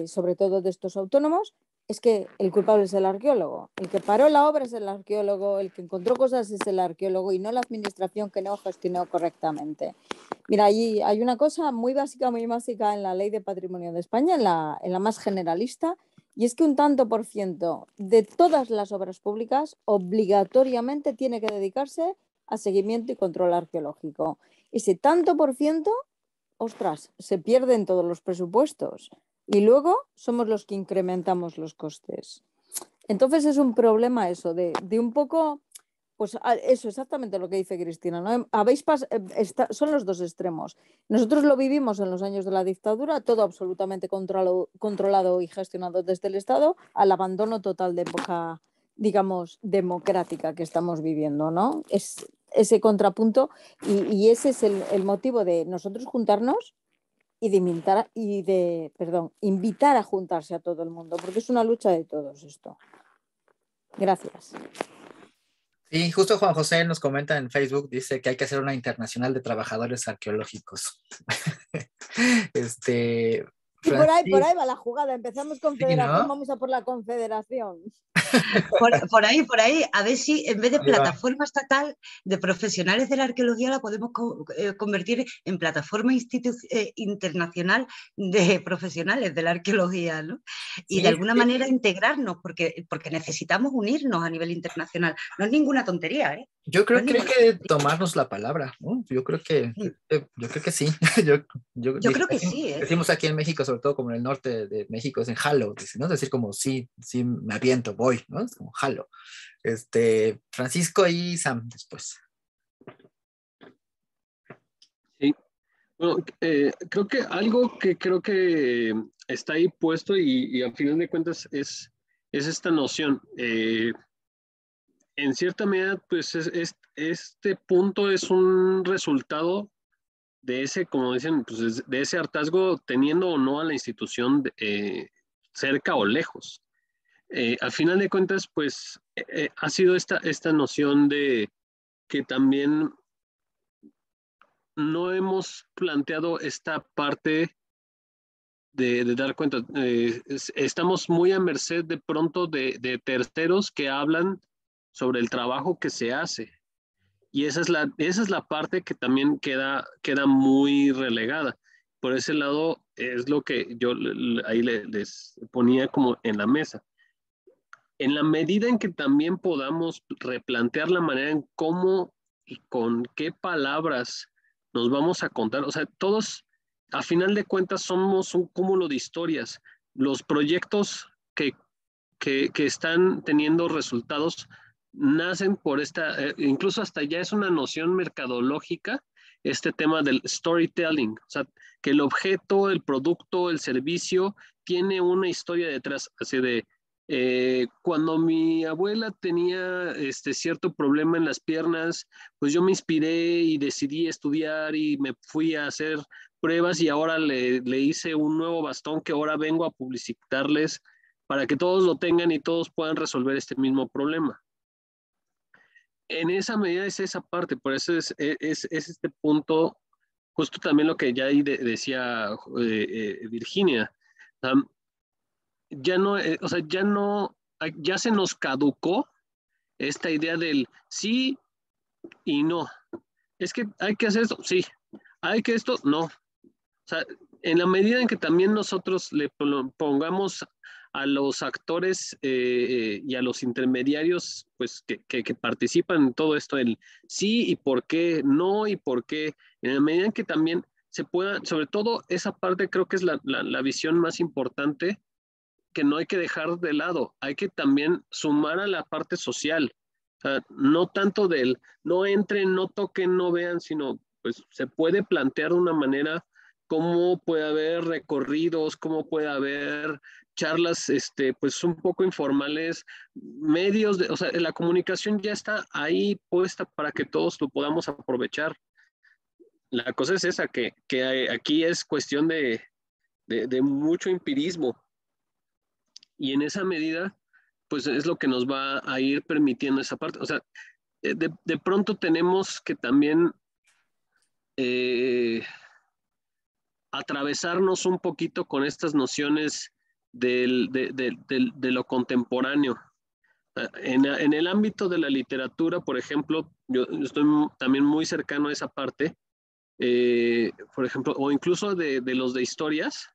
Speaker 5: sobre todo de estos autónomos, es que el culpable es el arqueólogo. El que paró la obra es el arqueólogo, el que encontró cosas es el arqueólogo y no la administración que no gestionó correctamente. Mira, allí hay una cosa muy básica en la Ley de Patrimonio de España, en la más generalista, y es que un tanto por ciento de todas las obras públicas obligatoriamente tiene que dedicarse a seguimiento y control arqueológico. Ese tanto por ciento, ostras, se pierde en todos los presupuestos. Y luego somos los que incrementamos los costes. Entonces es un problema eso, de un poco, pues eso, exactamente lo que dice Cristina, ¿no? Son los dos extremos. Nosotros lo vivimos en los años de la dictadura, todo absolutamente controlado y gestionado desde el Estado, al abandono total de época, digamos, democrática que estamos viviendo, ¿no? Es ese contrapunto y ese es el motivo de nosotros juntarnos y invitar a juntarse a todo el mundo, porque es una lucha de todos esto. Gracias.
Speaker 1: Sí, justo Juan José nos comenta en Facebook, dice que hay que hacer una internacional de trabajadores arqueológicos.
Speaker 5: Y por ahí va la jugada. Empezamos con
Speaker 1: sí,
Speaker 5: federación,
Speaker 1: ¿no?
Speaker 5: vamos a por la confederación.
Speaker 4: Por ahí, a ver si en vez de plataforma estatal de profesionales de la arqueología la podemos convertir en plataforma internacional de profesionales de la arqueología, ¿no? Y
Speaker 1: sí,
Speaker 4: de alguna manera integrarnos, porque necesitamos unirnos a nivel internacional. No es ninguna tontería, ¿eh?
Speaker 1: Yo creo que hay que tomarnos la palabra, ¿no? Yo creo que sí.
Speaker 4: Yo creo que sí, ¿eh?
Speaker 1: Decimos aquí en México, sobre todo como en el norte de México, es en jalo, ¿no? Es decir, como sí, me aviento, voy, ¿no? Es como jalo. Francisco y Sam después.
Speaker 3: Sí. Bueno, creo que algo que creo que está ahí puesto y al final de cuentas es esta noción. En cierta medida, pues este punto es un resultado de ese, como dicen, pues de ese hartazgo teniendo o no a la institución cerca o lejos. Al final de cuentas, pues ha sido esta noción de que también no hemos planteado esta parte de dar cuenta. Estamos muy a merced de pronto de terceros que hablan sobre el trabajo que se hace. Y esa es la parte que también queda muy relegada. Por ese lado es lo que yo ahí les ponía como en la mesa. En la medida en que también podamos replantear la manera en cómo y con qué palabras nos vamos a contar, o sea, todos a final de cuentas somos un cúmulo de historias. Los proyectos que están teniendo resultados nacen por incluso hasta ya es una noción mercadológica, este tema del storytelling, o sea, que el objeto, el producto, el servicio tiene una historia detrás, así de, cuando mi abuela tenía cierto problema en las piernas, pues yo me inspiré y decidí estudiar y me fui a hacer pruebas y ahora le hice un nuevo bastón que ahora vengo a publicitarles para que todos lo tengan y todos puedan resolver este mismo problema. En esa medida es esa parte, por eso es este punto, justo también lo que ya decía Virginia. Ya no, o sea, ya se nos caducó esta idea del sí y no. Es que hay que hacer esto, sí. Hay que esto, no. O sea, en la medida en que también nosotros le pongamos a los actores y a los intermediarios pues, que participan en todo esto, el sí y por qué, no y por qué, en la medida en que también se pueda, sobre todo esa parte creo que es la visión más importante que no hay que dejar de lado, hay que también sumar a la parte social, o sea, no tanto del no entren, no toquen, no vean, sino pues se puede plantear de una manera cómo puede haber recorridos, cómo puede haber charlas, pues un poco informales, medios, o sea, la comunicación ya está ahí puesta para que todos lo podamos aprovechar. La cosa es esa, que aquí es cuestión de mucho empirismo y en esa medida, pues es lo que nos va a ir permitiendo esa parte. O sea, de pronto tenemos que también atravesarnos un poquito con estas nociones de lo contemporáneo. En el ámbito de la literatura, por ejemplo, yo estoy también muy cercano a esa parte, por ejemplo, o incluso de los de historias,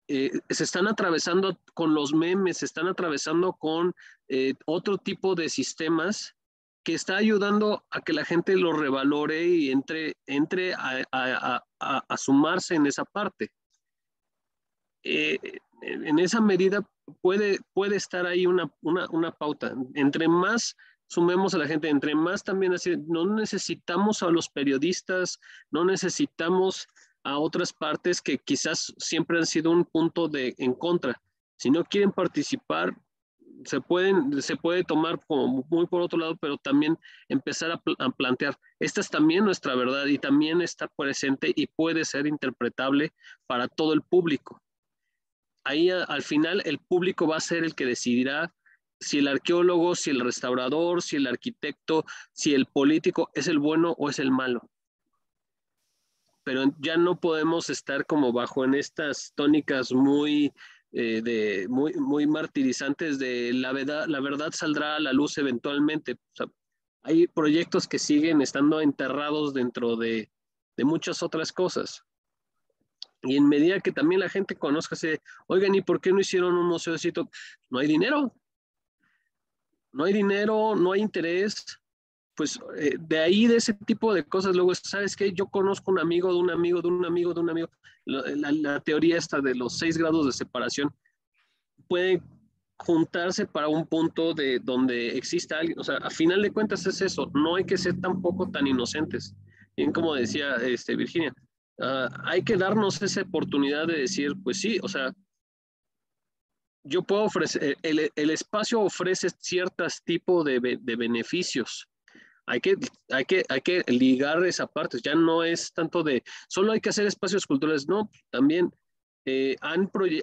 Speaker 3: se están atravesando con los memes, se están atravesando con otro tipo de sistemas que está ayudando a que la gente lo revalore y entre a sumarse en esa parte. En esa medida puede estar ahí una pauta. Entre más sumemos a la gente, entre más también así, no necesitamos a los periodistas, no necesitamos a otras partes que quizás siempre han sido un punto en contra. Si no quieren participar, se puede tomar como muy por otro lado, pero también empezar a plantear, esta es también nuestra verdad y también está presente y puede ser interpretable para todo el público. Ahí al final el público va a ser el que decidirá si el arqueólogo, si el restaurador, si el arquitecto, si el político es el bueno o es el malo. Pero ya no podemos estar como bajo en estas tónicas muy martirizantes de la verdad saldrá a la luz eventualmente. O sea, hay proyectos que siguen estando enterrados dentro de muchas otras cosas. Y en medida que también la gente conozca, oigan, ¿y por qué no hicieron un museo de sitio? No hay dinero. No hay dinero, no hay interés. Pues de ahí, de ese tipo de cosas, luego, ¿sabes qué? Yo conozco un amigo de un amigo de un amigo de un amigo. La teoría esta de los 6 grados de separación puede juntarse para un punto de donde exista alguien. O sea, a final de cuentas es eso. No hay que ser tampoco tan inocentes. Bien como decía Virginia, hay que darnos esa oportunidad de decir, pues sí, o sea, yo puedo ofrecer, el espacio ofrece ciertos tipos de beneficios. Hay que ligar esa parte, ya no es tanto de, solo hay que hacer espacios culturales, no, también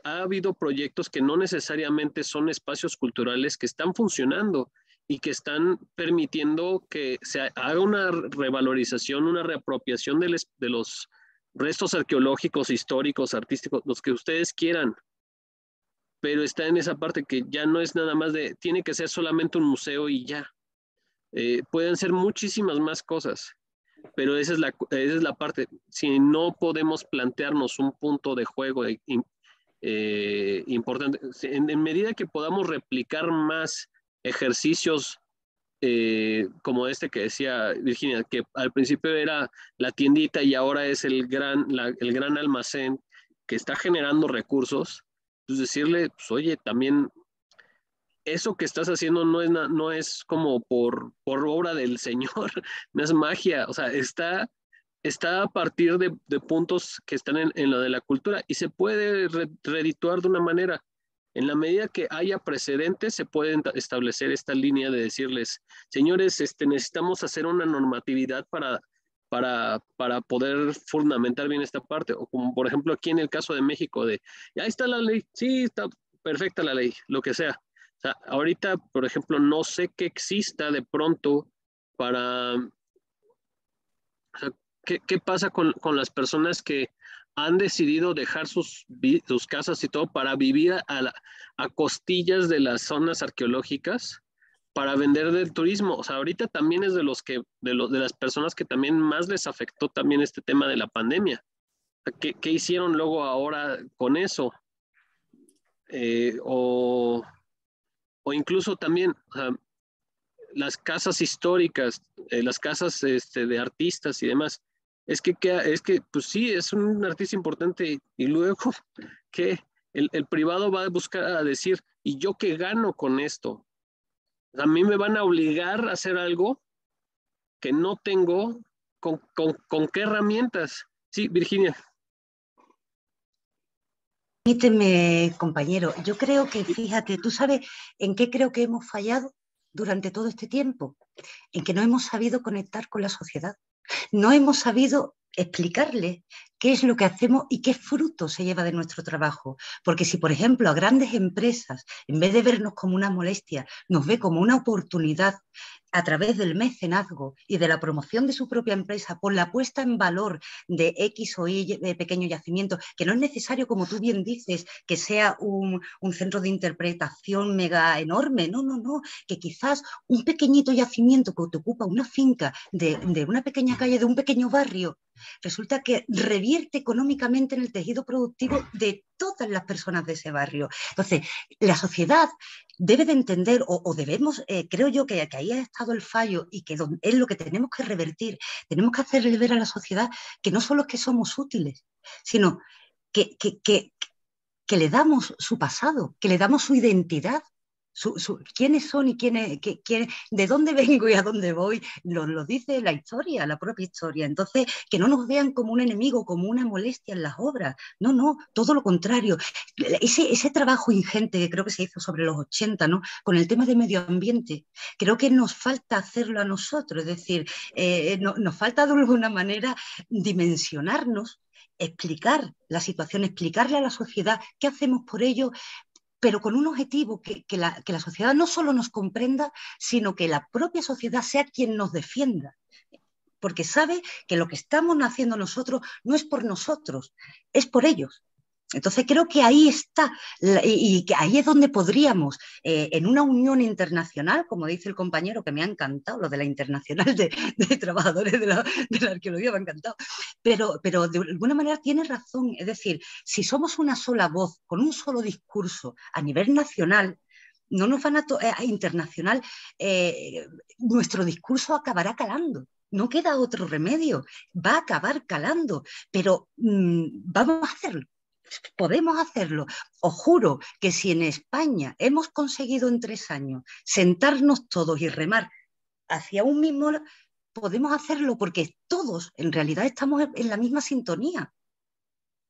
Speaker 3: ha habido proyectos que no necesariamente son espacios culturales que están funcionando y que están permitiendo que se haga una revalorización, una reapropiación de los restos arqueológicos, históricos, artísticos, los que ustedes quieran, pero está en esa parte que ya no es nada más tiene que ser solamente un museo y ya. Pueden ser muchísimas más cosas, pero esa es la parte. Si no podemos plantearnos un punto de juego importante, en medida que podamos replicar más ejercicios como este que decía Virginia, que al principio era la tiendita y ahora es el gran almacén que está generando recursos, pues decirle, pues, oye, también eso que estás haciendo no es como por obra del Señor, no es magia, o sea, está a partir de puntos que están en lo de la cultura y se puede redituar de una manera. En la medida que haya precedentes, se puede establecer esta línea de decirles, señores, necesitamos hacer una normatividad para poder fundamentar bien esta parte. O como por ejemplo aquí en el caso de México, ya está la ley, sí, está perfecta la ley, lo que sea. O sea, ahorita, por ejemplo, no sé qué exista de pronto para... O sea, ¿qué pasa con las personas que han decidido dejar sus casas y todo para vivir a costillas de las zonas arqueológicas para vender del turismo? O sea, ahorita también es de las personas que también más les afectó también este tema de la pandemia. ¿Qué hicieron luego ahora con eso? O incluso también, o sea, las casas históricas, las casas de artistas y demás. Es que, pues sí, es un artista importante y luego que el privado va a buscar a decir, ¿y yo qué gano con esto? A mí me van a obligar a hacer algo que no tengo, ¿con qué herramientas? Sí, Virginia.
Speaker 4: Permíteme, compañero, yo creo que, fíjate, ¿tú sabes en qué creo que hemos fallado durante todo este tiempo? En que no hemos sabido conectar con la sociedad. No hemos sabido explicarle qué es lo que hacemos y qué fruto se lleva de nuestro trabajo. Porque si, por ejemplo, a grandes empresas, en vez de vernos como una molestia, nos ve como una oportunidad a través del mecenazgo y de la promoción de su propia empresa por la puesta en valor de X o Y pequeño yacimiento, que no es necesario, como tú bien dices, que sea un centro de interpretación mega enorme, no, no, no, que quizás un pequeñito yacimiento que te ocupa una finca de una pequeña calle, de un pequeño barrio, resulta que revierte económicamente en el tejido productivo de todas las personas de ese barrio. Entonces, la sociedad debe de entender, o debemos, creo yo que ahí ha estado el fallo y que es lo que tenemos que revertir. Tenemos que hacerle ver a la sociedad que no solo es que somos útiles, sino que le damos su pasado, que le damos su identidad. Quiénes son y de dónde vengo y a dónde voy, lo dice la historia, la propia historia. Entonces, que no nos vean como un enemigo, como una molestia en las obras. No, no, todo lo contrario. Ese trabajo ingente que creo que se hizo sobre los 80, ¿no? Con el tema de medio ambiente, creo que nos falta hacerlo a nosotros. Es decir, nos falta de alguna manera dimensionarnos, explicar la situación, explicarle a la sociedad qué hacemos por ello, pero con un objetivo, que la sociedad no solo nos comprenda, sino que la propia sociedad sea quien nos defienda, porque sabe que lo que estamos haciendo nosotros no es por nosotros, es por ellos. Entonces creo que ahí está, y que ahí es donde podríamos, en una unión internacional, como dice el compañero, que me ha encantado, lo de la internacional de trabajadores de la arqueología, me ha encantado, pero de alguna manera tiene razón. Es decir, si somos una sola voz, con un solo discurso a nivel nacional, no nos van a internacional, nuestro discurso acabará calando. No queda otro remedio, va a acabar calando, pero vamos a hacerlo. Podemos hacerlo. Os juro que si en España hemos conseguido en 3 años sentarnos todos y remar hacia un mismo, podemos hacerlo, porque todos en realidad estamos en la misma sintonía.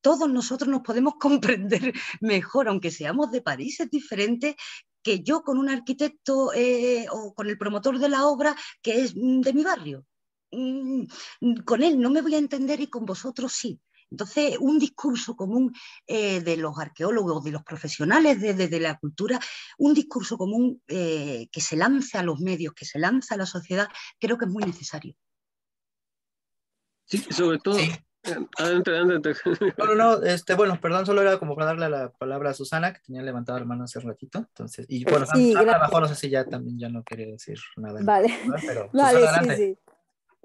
Speaker 4: Todos nosotros nos podemos comprender mejor, aunque seamos de países diferentes, que yo con un arquitecto o con el promotor de la obra que es de mi barrio. Con él no me voy a entender y con vosotros sí. Entonces, un discurso común de los arqueólogos, de los profesionales de la cultura, un discurso común que se lance a los medios, que se lance a la sociedad, creo que es muy necesario.
Speaker 3: Sí, sobre todo.
Speaker 1: Sí.
Speaker 3: Adelante.
Speaker 1: No, bueno, perdón, solo era como para darle la palabra a Susana, que tenía levantado la mano hace un ratito. Entonces, y bueno,
Speaker 5: Sí,
Speaker 1: Sandra, mejor no sé si ya también ya no quería decir nada.
Speaker 5: Vale,
Speaker 1: Pero
Speaker 5: vale,
Speaker 1: Susana, adelante.
Speaker 5: sí.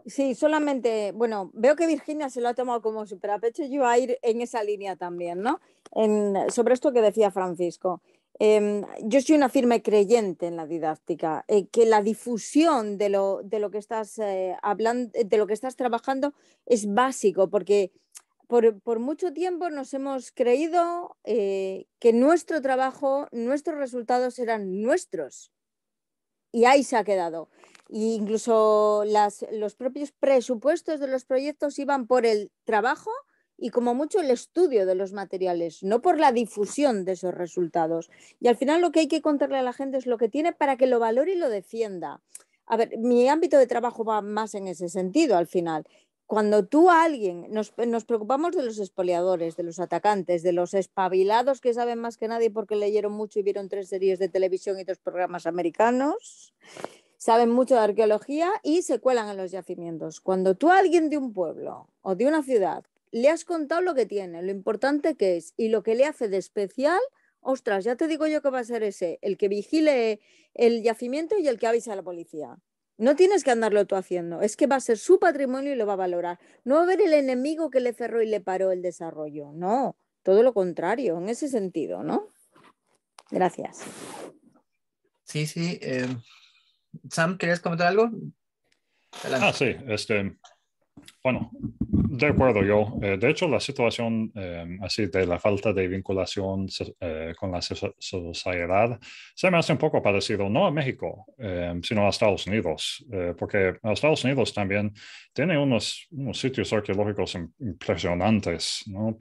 Speaker 5: Sí, solamente, bueno, veo que Virginia se lo ha tomado como súper a pecho, yo iba a ir en esa línea también, ¿no? Sobre esto que decía Francisco. Yo soy una firme creyente en la didáctica, que la difusión de lo que estás hablando, de lo que estás trabajando es básico, porque por mucho tiempo nos hemos creído que nuestro trabajo, nuestros resultados eran nuestros. Y ahí se ha quedado. Y incluso los propios presupuestos de los proyectos iban por el trabajo y como mucho el estudio de los materiales, no por la difusión de esos resultados. Y al final lo que hay que contarle a la gente es lo que tiene para que lo valore y lo defienda. A ver, mi ámbito de trabajo va más en ese sentido al final. Cuando tú a alguien, nos preocupamos de los expoliadores, de los atacantes, de los espabilados que saben más que nadie porque leyeron mucho y vieron 3 series de televisión y 2 programas americanos, saben mucho de arqueología y se cuelan en los yacimientos. Cuando tú a alguien de un pueblo o de una ciudad le has contado lo que tiene, lo importante que es y lo que le hace de especial, ostras, ya te digo yo que va a ser ese, el que vigile el yacimiento y el que avise a la policía. No tienes que andarlo tú haciendo, es que va a ser su patrimonio y lo va a valorar. No va a ver el enemigo que le cerró y le paró el desarrollo, no, todo lo contrario, en ese sentido, ¿no? Gracias.
Speaker 1: Sí. Sam, ¿querías comentar algo?
Speaker 2: Adelante. Sí, bueno, de acuerdo yo. De hecho, la situación así de la falta de vinculación con la sociedad se me hace un poco parecido, no a México, sino a Estados Unidos, porque Estados Unidos también tiene unos sitios arqueológicos impresionantes, ¿no?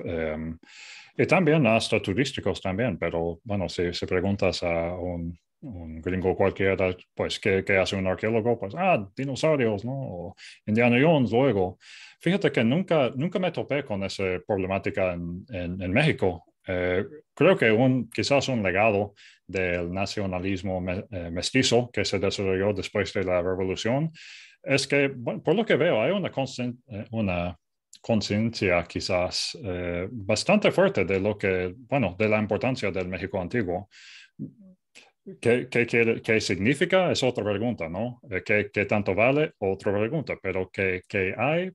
Speaker 2: Y también hasta turísticos también, pero bueno, si preguntas a un un gringo cualquiera, pues, ¿qué hace un arqueólogo? Pues, dinosaurios, ¿no? O Indiana Jones luego. Fíjate que nunca me topé con esa problemática en México. Creo que quizás un legado del nacionalismo mestizo que se desarrolló después de la Revolución es que, bueno, por lo que veo, hay una conciencia quizás bastante fuerte de de la importancia del México antiguo. ¿Qué significa? Es otra pregunta, ¿no? ¿Qué tanto vale? Otra pregunta, pero ¿qué hay?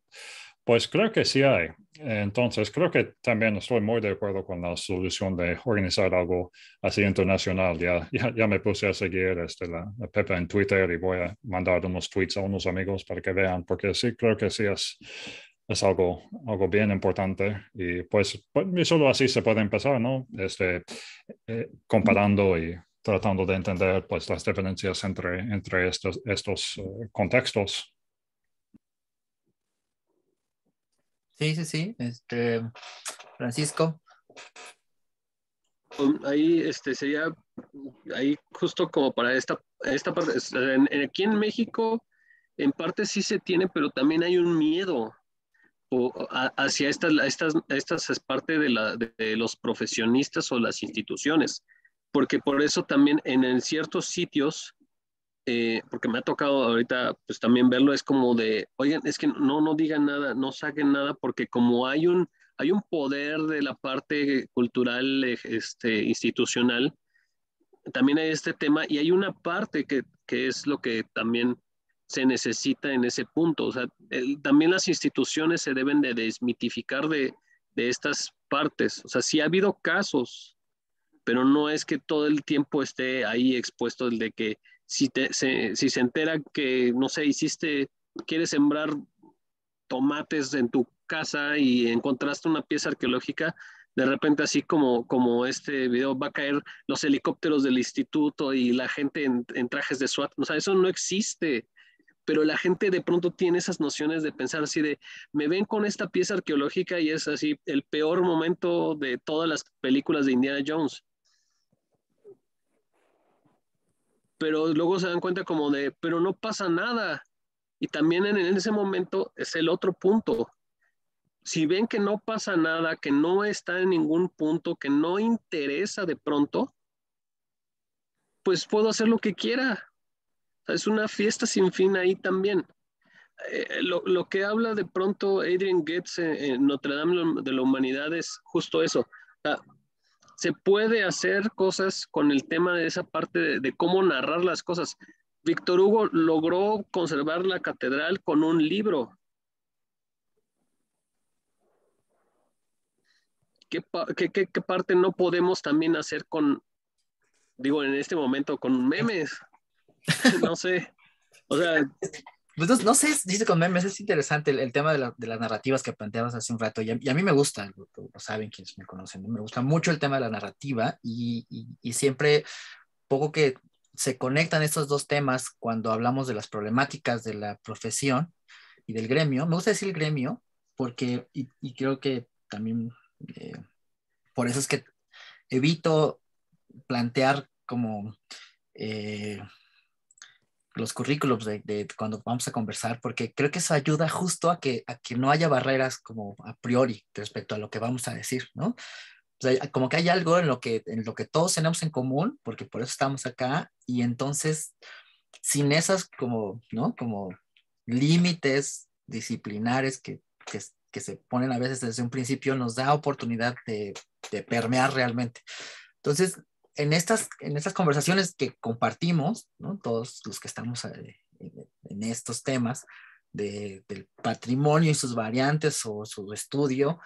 Speaker 2: Pues creo que sí hay. Entonces, creo que también estoy muy de acuerdo con la solución de organizar algo así internacional. Ya me puse a seguir la Pepa en Twitter y voy a mandar unos tweets a unos amigos para que vean, porque sí, creo que sí es algo bien importante. Y pues solo así se puede empezar, ¿no? Comparando y tratando de entender pues las diferencias entre estos contextos.
Speaker 1: Sí. Francisco.
Speaker 3: Ahí sería, ahí justo como para esta parte, aquí en México, en parte sí se tiene, pero también hay un miedo hacia estas es parte de los profesionistas o las instituciones, porque por eso también en ciertos sitios, porque me ha tocado ahorita pues también verlo, es como de, oigan, es que no digan nada, no saquen nada, porque como hay un poder de la parte cultural, institucional, también hay este tema y hay una parte que es lo que también se necesita en ese punto. O sea, también las instituciones se deben de desmitificar de estas partes. O sea, sí ha habido casos, pero no es que todo el tiempo esté ahí expuesto el de que si se entera que, no sé, quieres sembrar tomates en tu casa y encontraste una pieza arqueológica, de repente así como este video va a caer los helicópteros del instituto y la gente en trajes de SWAT. O sea, eso no existe, pero la gente de pronto tiene esas nociones de pensar así de, me ven con esta pieza arqueológica y es así el peor momento de todas las películas de Indiana Jones. Pero luego se dan cuenta como de, pero no pasa nada. Y también en ese momento es el otro punto. Si ven que no pasa nada, que no está en ningún punto, que no interesa de pronto, pues puedo hacer lo que quiera. O sea, es una fiesta sin fin ahí también. Lo que habla de pronto Adrian Getz en Notre Dame de la Humanidad es justo eso. O sea, se puede hacer cosas con el tema de esa parte de cómo narrar las cosas. Víctor Hugo logró conservar la catedral con un libro. ¿Qué parte no podemos también hacer en este momento, con memes? No sé. O sea,
Speaker 1: Pues no sé, dice con memes, es interesante el tema de las narrativas que planteabas hace un rato, y a mí me gusta, lo saben quienes me conocen, ¿no? Me gusta mucho el tema de la narrativa y siempre poco que se conectan estos dos temas cuando hablamos de las problemáticas de la profesión y del gremio. Me gusta decir el gremio porque, y creo que también por eso es que evito plantear como los currículums de cuando vamos a conversar, porque creo que eso ayuda justo a que no haya barreras como a priori respecto a lo que vamos a decir, ¿no? O sea, como que hay algo en lo que todos tenemos en común, porque por eso estamos acá, y entonces, sin esas como, ¿no? Como límites disciplinares que se ponen a veces desde un principio, nos da oportunidad de permear realmente. Entonces, en estas conversaciones que compartimos, ¿no? Todos los que estamos en estos temas del patrimonio y sus variantes o su estudio,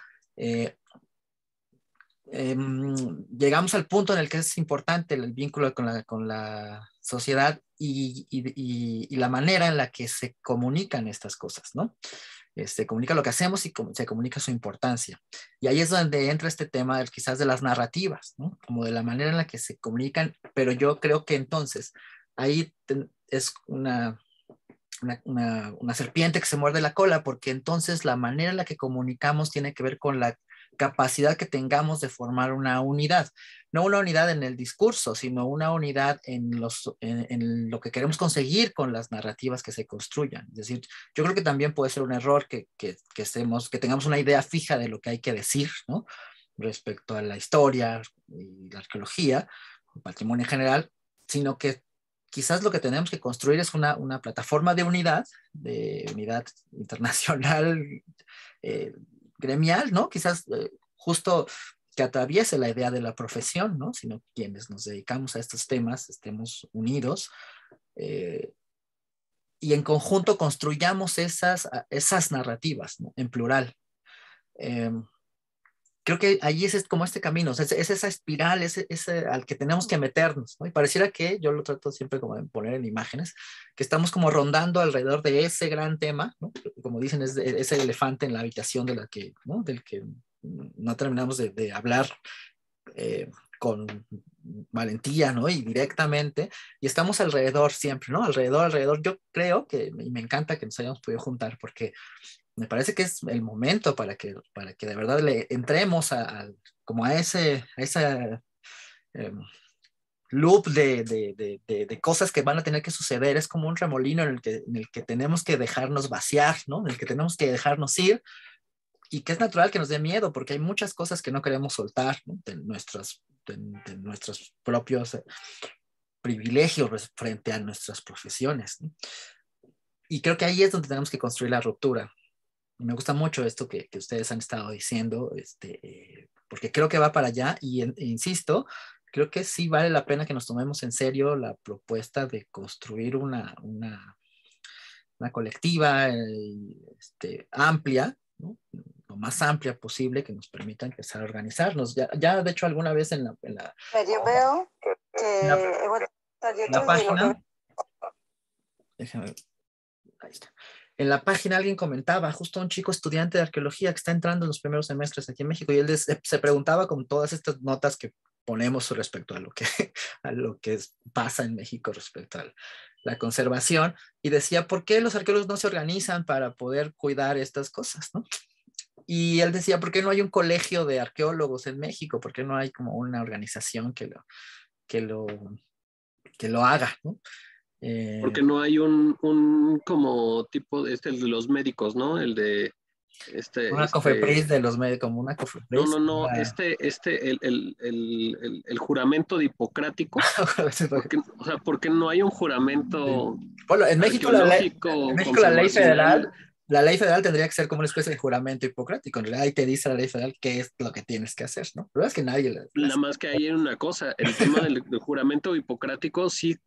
Speaker 1: llegamos al punto en el que es importante el vínculo con la sociedad y la manera en la que se comunican estas cosas, ¿no? Se comunica lo que hacemos y se comunica su importancia. Y ahí es donde entra este tema quizás de las narrativas, ¿no? Como de la manera en la que se comunican, pero yo creo que entonces ahí es una serpiente que se muerde la cola, porque entonces la manera en la que comunicamos tiene que ver con capacidad que tengamos de formar una unidad. No una unidad en el discurso, sino una unidad en lo que queremos conseguir con las narrativas que se construyan. Es decir, yo creo que también puede ser un error que tengamos una idea fija de lo que hay que decir, ¿no? Respecto a la historia y la arqueología, el patrimonio en general, sino que quizás lo que tenemos que construir es una plataforma de unidad internacional, gremial, ¿no? Quizás justo que atraviese la idea de la profesión, ¿no? Sino quienes nos dedicamos a estos temas estemos unidos y en conjunto construyamos esas narrativas, ¿no? En plural. Creo que allí es como este camino, o sea, es esa espiral, ese al que tenemos que meternos, ¿no? Y pareciera que, yo lo trato siempre como de poner en imágenes, que estamos como rondando alrededor de ese gran tema, ¿no? Como dicen, es ese elefante en la habitación ¿no? Del que no terminamos de hablar con valentía, ¿no? Y directamente, y estamos alrededor siempre, ¿no? Alrededor. Yo creo que, y me encanta que nos hayamos podido juntar, porque me parece que es el momento para que de verdad le entremos como a esa loop de cosas que van a tener que suceder. Es como un remolino en el que tenemos que dejarnos vaciar, ¿no? En el que tenemos que dejarnos ir, y que es natural que nos dé miedo, porque hay muchas cosas que no queremos soltar, ¿no? de nuestros propios privilegios frente a nuestras profesiones, ¿no? Y creo que ahí es donde tenemos que construir la ruptura. Me gusta mucho esto que ustedes han estado diciendo, porque creo que va para allá, e insisto, creo que sí vale la pena que nos tomemos en serio la propuesta de construir una colectiva amplia, ¿no? Lo más amplia posible, que nos permita empezar a organizarnos. Ya de hecho, alguna vez en la
Speaker 4: Yo veo que
Speaker 1: la página, déjame ver, ahí está. En la página alguien comentaba, justo un chico estudiante de arqueología que está entrando en los primeros semestres aquí en México, y él se preguntaba con todas estas notas que ponemos respecto a lo que pasa en México respecto a la conservación, y decía, ¿por qué los arqueólogos no se organizan para poder cuidar estas cosas, ¿no? Y él decía, ¿por qué no hay un colegio de arqueólogos en México? ¿Por qué no hay como una organización que lo haga, ¿no?
Speaker 3: Porque no hay un como tipo, el de los médicos, ¿no? El de
Speaker 1: una COFEPRIS de los médicos, como una COFEPRIS.
Speaker 3: No, el juramento de Hipocrático. Porque no hay un juramento.
Speaker 1: Bueno, en México la ley federal tendría que ser como una especie de juramento hipocrático. En realidad ahí te dice la ley federal qué es lo que tienes que hacer, ¿no? Pero es que nadie...
Speaker 3: Nada más que hay una cosa, el tema del juramento hipocrático sí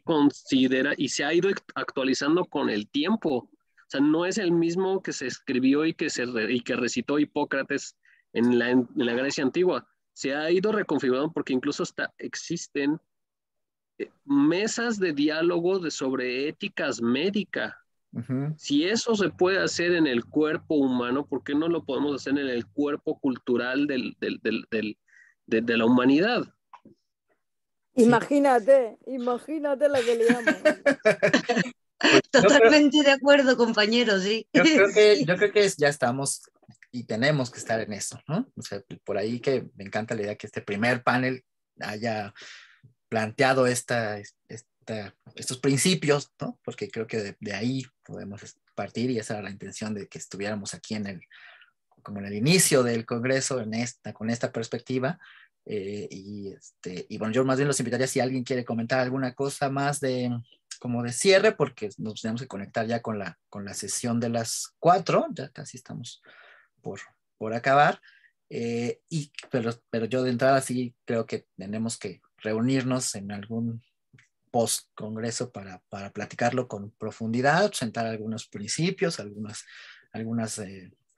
Speaker 3: considera y se ha ido actualizando con el tiempo. O sea, no es el mismo que se escribió y que recitó Hipócrates en la Grecia antigua. Se ha ido reconfigurando porque incluso existen mesas de diálogo sobre éticas médicas.
Speaker 1: Uh-huh.
Speaker 3: Si eso se puede hacer en el cuerpo humano, ¿por qué no lo podemos hacer en el cuerpo cultural de la humanidad?
Speaker 5: Imagínate la que liamos.
Speaker 4: Totalmente de acuerdo, compañeros, sí.
Speaker 1: Yo creo que ya estamos y tenemos que estar en eso, ¿no? O sea, por ahí que me encanta la idea que este primer panel haya planteado estos principios, ¿no? Porque creo que de ahí podemos partir, y esa era la intención de que estuviéramos aquí como en el inicio del Congreso, con esta perspectiva. Y bueno, yo más bien los invitaría, si alguien quiere comentar alguna cosa más como de cierre, porque nos tenemos que conectar ya con la sesión de las 4, ya casi estamos por acabar, pero yo de entrada sí creo que tenemos que reunirnos en algún post-congreso para platicarlo con profundidad, sentar algunos principios, algunas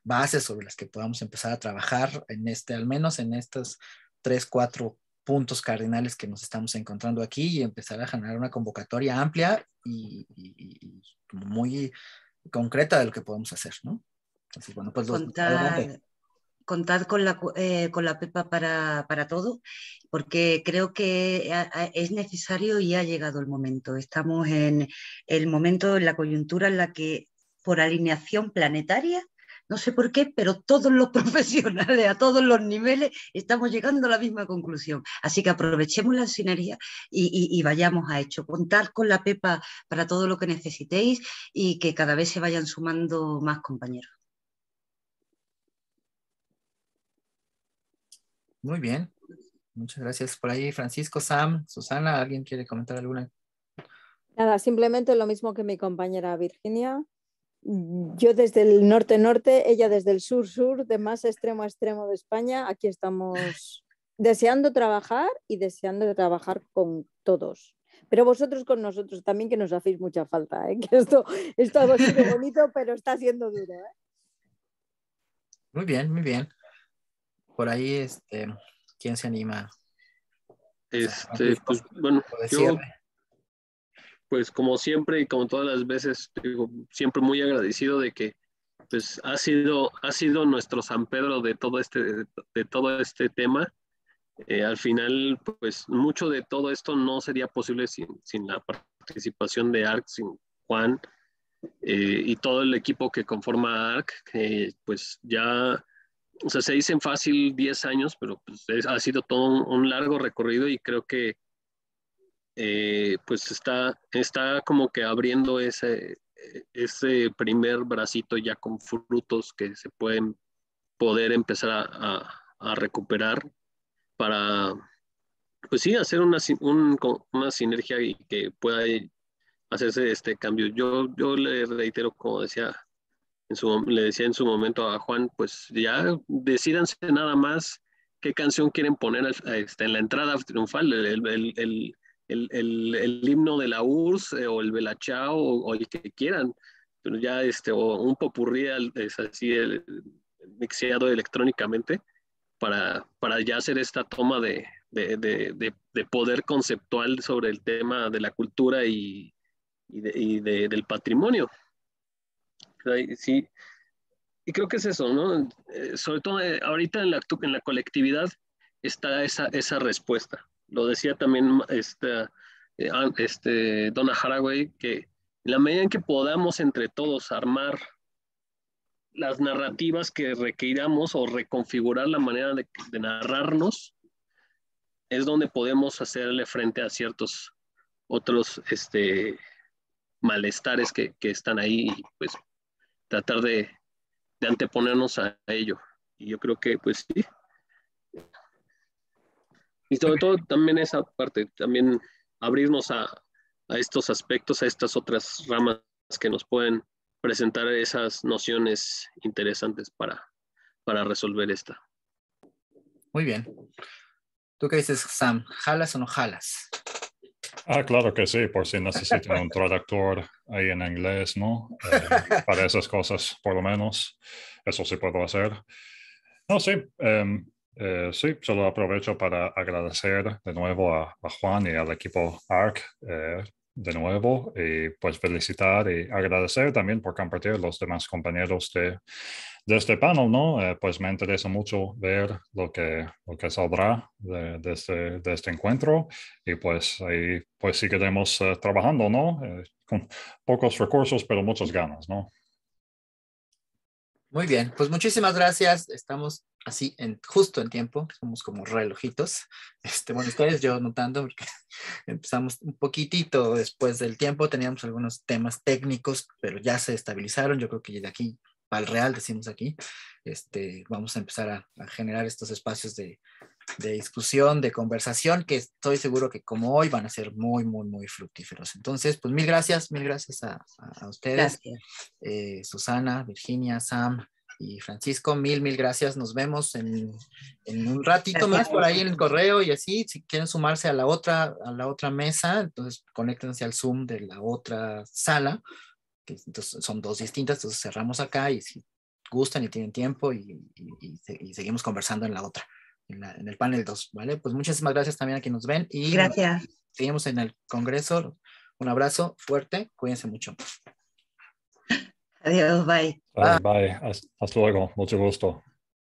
Speaker 1: bases sobre las que podamos empezar a trabajar al menos en estos 3-4 puntos cardinales que nos estamos encontrando aquí, y empezar a generar una convocatoria amplia y muy concreta de lo que podemos hacer, ¿no? Así, bueno, pues
Speaker 4: contad con la Pepa para todo, porque creo que es necesario y ha llegado el momento. Estamos en el momento, en la coyuntura en la que, por alineación planetaria, no sé por qué, pero todos los profesionales a todos los niveles estamos llegando a la misma conclusión. Así que aprovechemos la sinergia y vayamos a hecho. Contar con la Pepa para todo lo que necesitéis y que cada vez se vayan sumando más compañeros.
Speaker 1: Muy bien. Muchas gracias por ahí, Francisco, Sam, Susana. ¿Alguien quiere comentar alguna?
Speaker 5: Nada, simplemente lo mismo que mi compañera Virginia. Yo desde el norte-norte, ella desde el sur-sur, de más extremo a extremo de España. Aquí estamos deseando trabajar y deseando trabajar con todos. Pero vosotros con nosotros también, que nos hacéis mucha falta, ¿eh? Que esto ha sido bonito, pero está siendo duro, ¿eh?
Speaker 1: Muy bien, muy bien. Por ahí, ¿quién se anima?
Speaker 3: Pues bueno,
Speaker 1: Por
Speaker 3: yo
Speaker 1: cierre.
Speaker 3: pues como siempre y como todas las veces, digo, siempre muy agradecido de que pues ha sido nuestro San Pedro de todo este tema. Al final, pues mucho de todo esto no sería posible sin la participación de ARC, sin Juan y todo el equipo que conforma ARC, que pues ya, o sea, se dicen fácil 10 años, pero pues ha sido todo un largo recorrido y creo que pues está como que abriendo ese primer bracito ya con frutos que se pueden poder empezar a recuperar para, pues sí, hacer una sinergia y que pueda hacerse este cambio. Yo le reitero, como le decía en su momento a Juan, pues ya decídanse nada más qué canción quieren poner en la entrada triunfal, el himno de la URSS o el Belachao o el que quieran, pero ya o un popurrí es así mixeado electrónicamente para ya hacer esta toma de poder conceptual sobre el tema de la cultura del patrimonio. Sí, y creo que es eso, ¿no? Sobre todo ahorita en la colectividad está esa respuesta. Lo decía también Donna Haraway, que en la medida en que podamos entre todos armar las narrativas que requiramos o reconfigurar la manera de narrarnos, es donde podemos hacerle frente a ciertos otros malestares que están ahí y pues tratar de anteponernos a ello. Y yo creo que pues sí. Y sobre todo también esa parte, también abrirnos a estos aspectos, a estas otras ramas que nos pueden presentar esas nociones interesantes para resolver esta.
Speaker 1: Muy bien. ¿Tú qué dices, Sam? ¿Jalas o no jalas?
Speaker 2: Claro que sí, por si necesitan un traductor ahí en inglés, ¿no? Para esas cosas, por lo menos. Eso sí puedo hacer. No, sí. Sí, solo aprovecho para agradecer de nuevo a Juan y al equipo ARC de nuevo y pues felicitar y agradecer también por compartir los demás compañeros de este panel, ¿no? Pues me interesa mucho ver lo que saldrá de este encuentro y pues ahí pues seguiremos trabajando, ¿no? Con pocos recursos, pero muchas ganas, ¿no?
Speaker 1: Muy bien, pues muchísimas gracias. Estamos así justo en tiempo, somos como relojitos. Bueno, ustedes, yo no tanto, porque empezamos un poquitito después del tiempo, teníamos algunos temas técnicos, pero ya se estabilizaron. Yo creo que de aquí para el real, decimos aquí, vamos a empezar a generar estos espacios de discusión, de conversación, que estoy seguro que como hoy van a ser muy, muy, muy fructíferos. Entonces, pues mil gracias a ustedes.
Speaker 4: Gracias.
Speaker 1: Susana, Virginia, Sam y Francisco, mil gracias. Nos vemos en un ratito más por ahí en el correo y así, si quieren sumarse a la otra mesa, entonces conéctense al Zoom de la otra sala, que entonces son dos distintas, entonces cerramos acá y si gustan y tienen tiempo y seguimos conversando en la otra. En el panel 2, ¿vale? Pues muchísimas gracias también a quienes nos ven y
Speaker 4: Gracias.
Speaker 1: seguimos en el congreso. Un abrazo fuerte, cuídense mucho.
Speaker 4: Adiós, bye.
Speaker 2: Bye. Hasta luego. Mucho gusto.